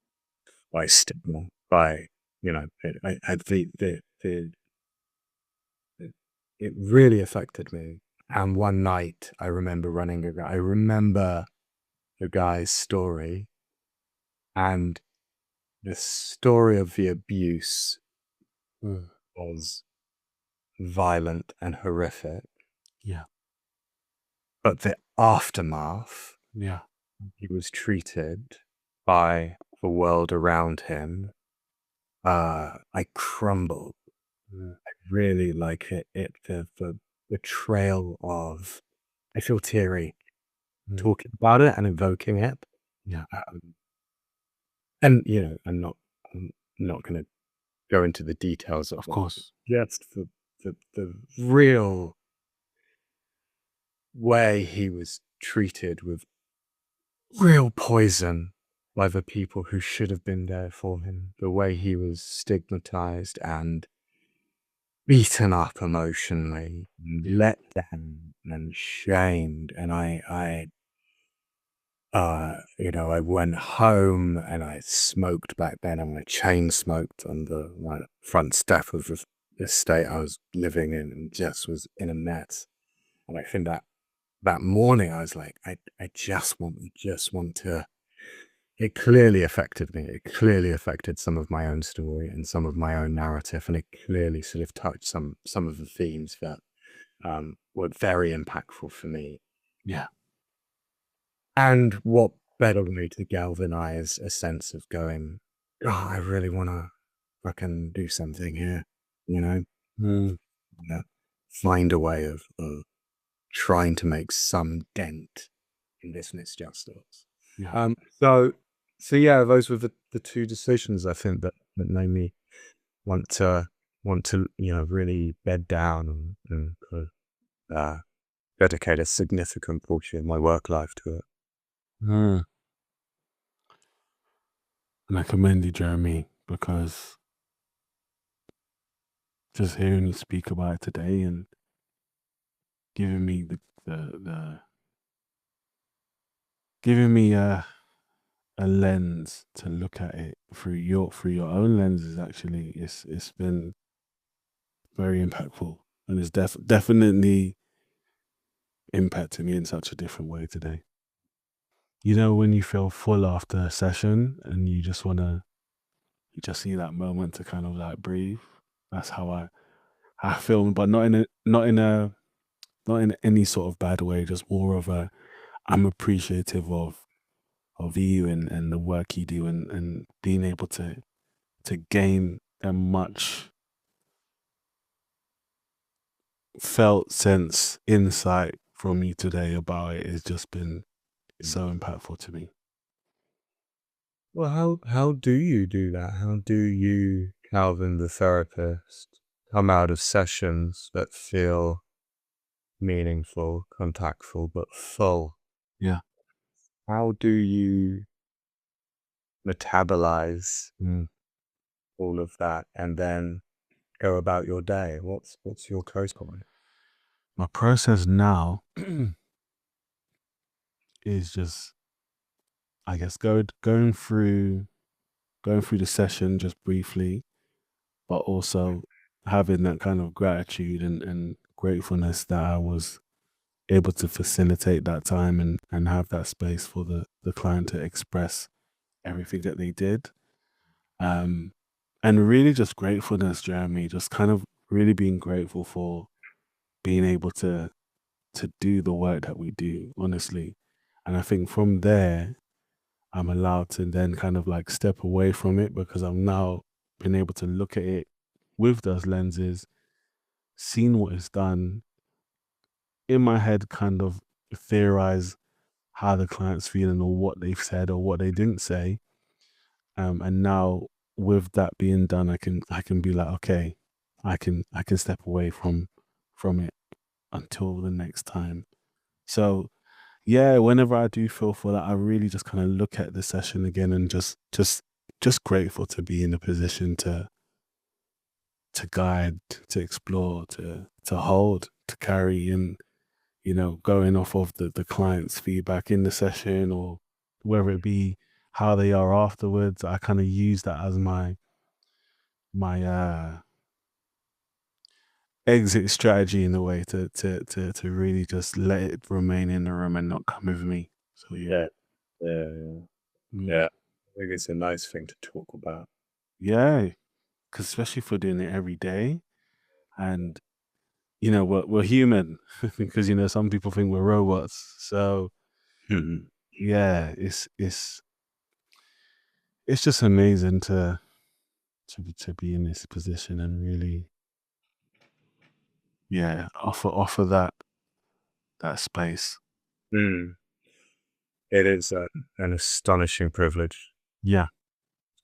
by stigma, by, it really affected me. And one night I remember the guy's story, and the story of the abuse was violent and horrific. Yeah. But the aftermath, Yeah. he was treated by the world around him. I crumbled. I really like it. The betrayal of, I feel teary talking about it and invoking it. Yeah. And I'm not going to go into the details of course. Just the real way he was treated with real poison by the people who should have been there for him. The way he was stigmatized and beaten up emotionally, let down and shamed. And I went home and I smoked back then, and I chain smoked on the front step of the estate I was living in, and just was in a mess. And I think that morning I was like, I just want to. It clearly affected me. It clearly affected some of my own story and some of my own narrative, and it clearly sort of touched some of the themes that were very impactful for me. Yeah. And what better way to galvanize a sense of going, oh, I really want to fucking do something here, Yeah. Find a way of trying to make some dent in this misjustice. Yeah. So yeah, those were the two decisions I think that made me want to really bed down and dedicate a significant portion of my work life to it. And I commend you, Jeremy, because just hearing you speak about it today and giving me the giving me a lens to look at it through your own lenses, actually, it's been very impactful, and it's definitely impacted me in such a different way today. You know, when you feel full after a session and you just need that moment to kind of like breathe. That's how I feel, but not in any sort of bad way, just more of a, I'm appreciative of you and the work you do, and being able to gain a much felt sense insight from you today about it has just been so impactful to me. Well, how do you do that? How do you, Calvin the therapist, come out of sessions that feel meaningful, contactful, but full? Yeah. How do you metabolize all of that and then go about your day? What's your process? My process now is just, I guess, going through the session just briefly, but also having that kind of gratitude and gratefulness that I was able to facilitate that time and have that space for the client to express everything that they did. And really just gratefulness, Jeremy, just kind of really being grateful for being able to do the work that we do, honestly. And I think from there, I'm allowed to then kind of like step away from it, because I'm now been able to look at it with those lenses, seen what is done in my head, kind of theorize how the client's feeling or what they've said or what they didn't say. And now with that being done, I can be like, okay, I can step away from it until the next time. So yeah, whenever I do feel for that, I really just kind of look at the session again and just grateful to be in a position to guide, to explore, to hold, to carry, and going off of the client's feedback in the session, or whether it be how they are afterwards. I kind of use that as my exit strategy in a way to really just let it remain in the room and not come with me. So yeah. Yeah. I think it's a nice thing to talk about. Yeah, because especially if we're doing it every day, and we're human, because some people think we're robots. So yeah, it's just amazing to be in this position and really, yeah, offer that space. It is an astonishing privilege Yeah.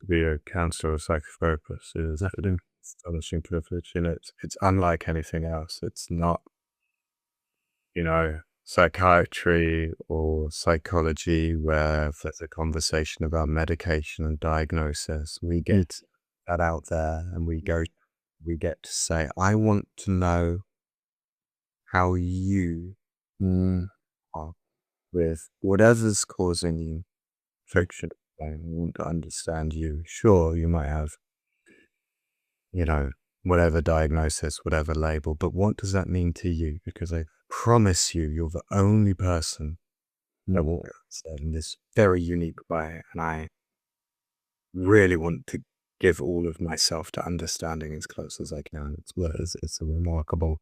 to be a counselor or psychotherapist. It is Definitely. an astonishing privilege, and it's unlike anything else. It's not, psychiatry or psychology, where there's a conversation about medication and diagnosis, we get that out there and we get to say, I want to know how you are with whatever's causing you friction. I want to understand you. Sure, you might have, whatever diagnosis, whatever label, but what does that mean to you? Because I promise you, you're the only person that will understand in this very unique way. And I really want to give all of myself to understanding as close as I can. It's a remarkable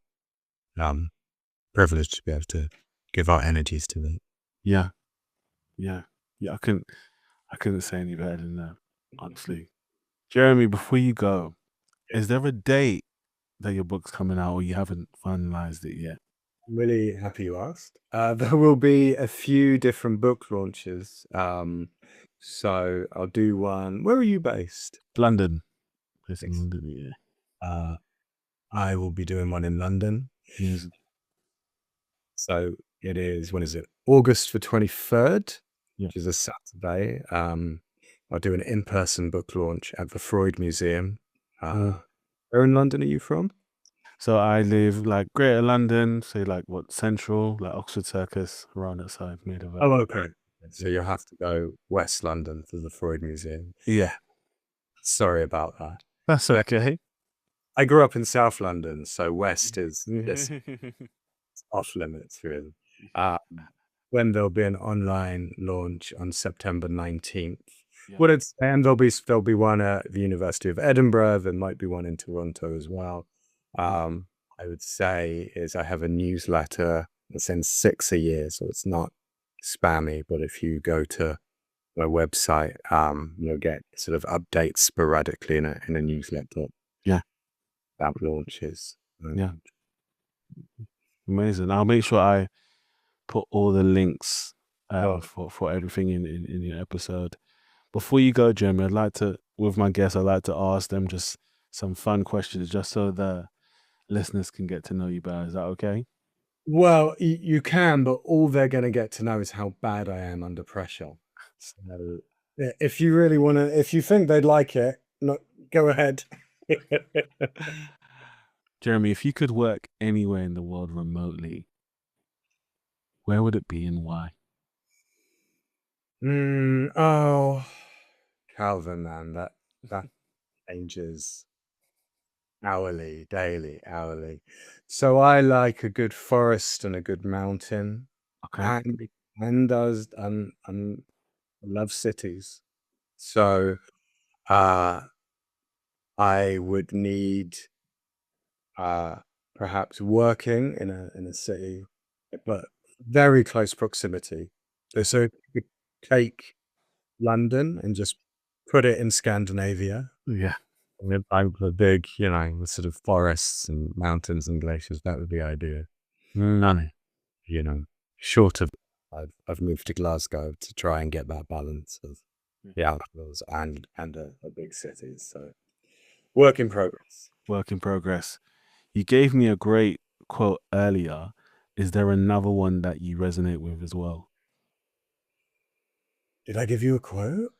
privilege to be able to give our energies to that. Yeah. I couldn't say any better than that, honestly. Jeremy, before you go, is there a date that your book's coming out, or you haven't finalized it yet? I'm really happy you asked. There will be a few different book launches. So I'll do one. Where are you based? London. It's in London, yeah. I will be doing one in London. Yes. So it is, when is it? August the 23rd, Yeah. which is a Saturday. I'll do an in-person book launch at the Freud Museum. Where in London are you from? So I live like Greater London, say like Central, like Oxford Circus, around that side, made of it. Oh, okay. So you'll have to go West London to the Freud Museum. Yeah. Sorry about that. That's okay. I grew up in South London, so West is off limits, really. When there'll be an online launch on September 19th. Yeah. And there'll be one at the University of Edinburgh. There might be one in Toronto as well. I would say is I have a newsletter that sends 6 a year, so it's not spammy. But if you go to my website, you'll get sort of updates sporadically in a newsletter. Yeah, that launches. Yeah, amazing. I'll make sure I put all the links for everything in your episode. Before you go, Jeremy, I'd like to, with my guests, I'd like to ask them just some fun questions, just so the listeners can get to know you better. Is that okay? Well, you can, but all they're going to get to know is how bad I am under pressure. So if you really want to, if you think they'd like it, go ahead. Jeremy, if you could work anywhere in the world remotely, where would it be and why? Calvin, man, that changes hourly, daily, hourly. So I like a good forest and a good mountain. Okay. And I love cities. So I would need perhaps working in a city, but very close proximity. So if you could take London and just put it in Scandinavia. Yeah. I'm the big, sort of forests and mountains and glaciers. That would be ideal. None. Short of, I've moved to Glasgow to try and get that balance of the outdoors and a big city. So work in progress. Work in progress. You gave me a great quote earlier. Is there another one that you resonate with as well? Did I give you a quote?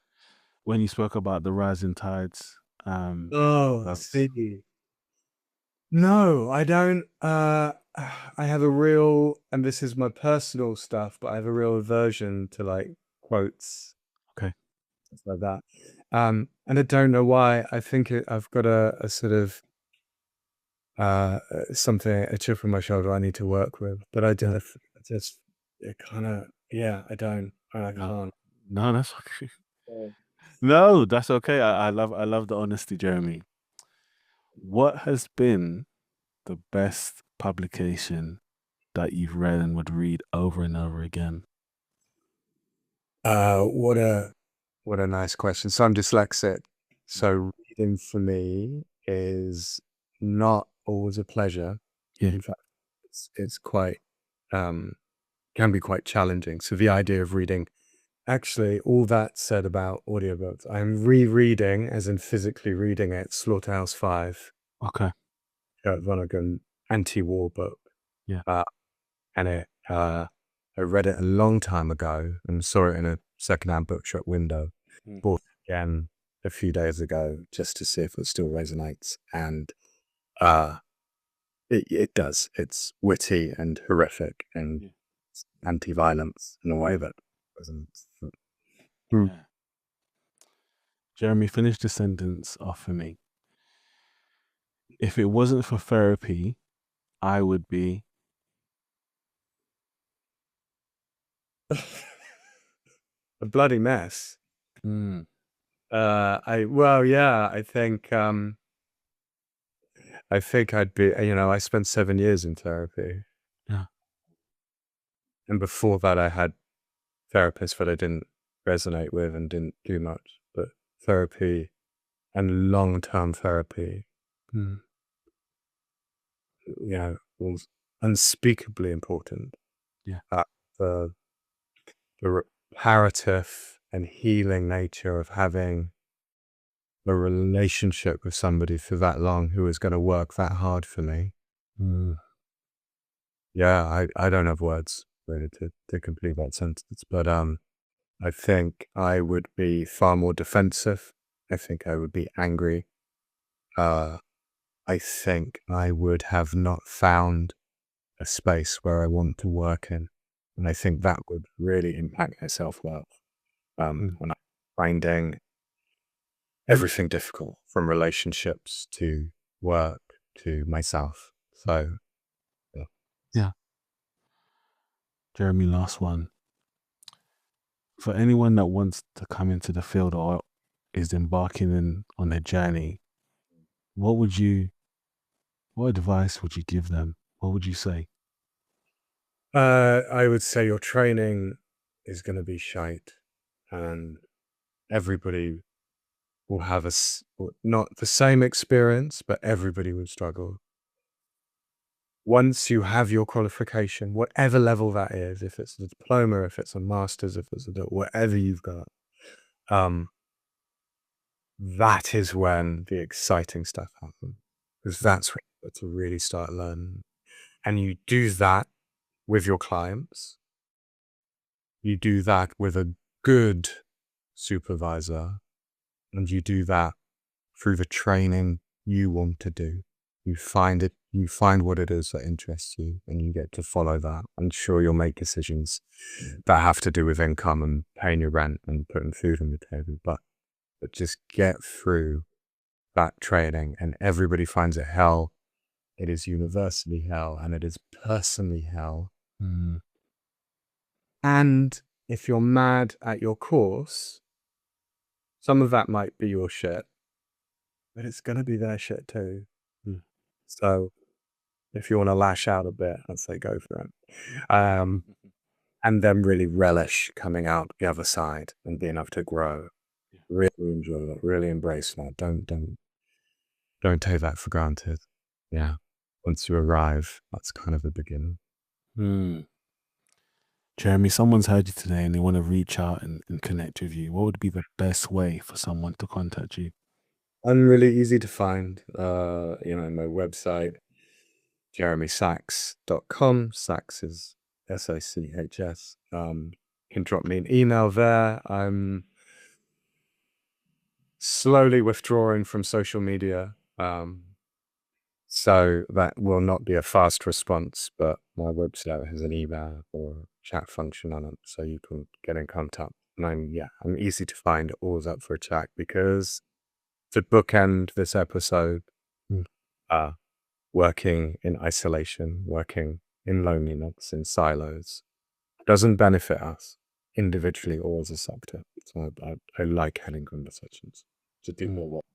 When you spoke about the rising tides. I see. No, I don't. I have a real, and this is my personal stuff, but I have a real aversion to like quotes. Okay. Stuff like that. And I don't know why. I think I've got a sort of a chip on my shoulder I need to work with, but I just it kind of, I don't. I can't. No, that's okay. No, that's okay. I love the honesty, Jeremy. What has been the best publication that you've read and would read over and over again? What a nice question. So I'm dyslexic. So reading for me is not always a pleasure. Yeah. In fact, it's quite can be quite challenging. So the idea of reading, actually, all that said about audiobooks, I'm rereading, as in physically reading it, Slaughterhouse-Five. Okay. Kurt Vonnegut anti-war book. Yeah. And it I read it a long time ago and saw it in a secondhand bookshop window. Bought it again a few days ago just to see if it still resonates. And it does. It's witty and horrific and anti-violence in a way that resonates. Yeah. Jeremy, finish the sentence off for me. If it wasn't for therapy, I would be... A bloody mess. Mm. I think I'd be, I spent 7 years in therapy. Yeah. And before that I had therapists that I didn't resonate with and didn't do much, but therapy and long-term therapy, was unspeakably important. Yeah. The reparative and healing nature of having a relationship with somebody for that long who is going to work that hard for me. Yeah, I don't have words really to complete that sentence, but I think I would be far more defensive. I think I would be angry. I think I would have not found a space where I want to work in. And I think that would really impact my self-worth. When I'm finding everything difficult, from relationships to work to myself. So, Yeah. Jeremy, last one. For anyone that wants to come into the field or is embarking on a journey, what advice would you give them? What would you say? I would say your training is going to be shite, and everybody will have not the same experience, but everybody will struggle. Once you have your qualification, whatever level that is, if it's a diploma, if it's a master's, if it's whatever you've got, that is when the exciting stuff happens, because that's when you get to really start learning. And you do that with your clients. You do that with a good supervisor, and you do that through the training you want to do. You find what it is that interests you, and you get to follow that. I'm sure you'll make decisions that have to do with income and paying your rent and putting food on the table, but just get through that training, and everybody finds it hell. It is universally hell, and it is personally hell. And if you're mad at your course, some of that might be your shit, but it's going to be their shit too. So if you want to lash out a bit, I'd say go for it. And then really relish coming out the other side and being able to grow. Really enjoy that, really embrace that. Don't take that for granted. Yeah. Once you arrive, that's kind of the beginning. Jeremy, someone's heard you today and they want to reach out and connect with you. What would be the best way for someone to contact you? I'm really easy to find. My website, jeremysachs.com. Sachs is SACHS. You can drop me an email there. I'm slowly withdrawing from social media. So that will not be a fast response, but my website has an email or a chat function on it, so you can get in contact. And I'm easy to find, always up for a chat, because to bookend this episode, working in isolation, working in loneliness, in silos, doesn't benefit us individually or as a sector. So I like having conversations to do more work.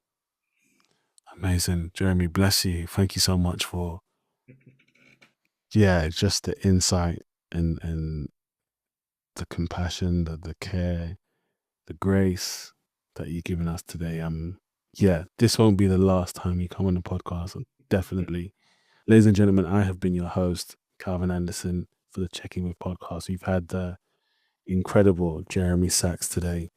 Amazing. Jeremy, bless you. Thank you so much for, just the insight and the compassion, the care, the grace that you've given us today. This won't be the last time you come on the podcast. Definitely. Ladies and gentlemen, I have been your host, Calvin Anderson, for the Checking With podcast. We've had the incredible Jeremy Sachs today.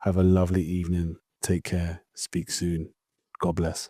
Have a lovely evening. Take care. Speak soon. God bless.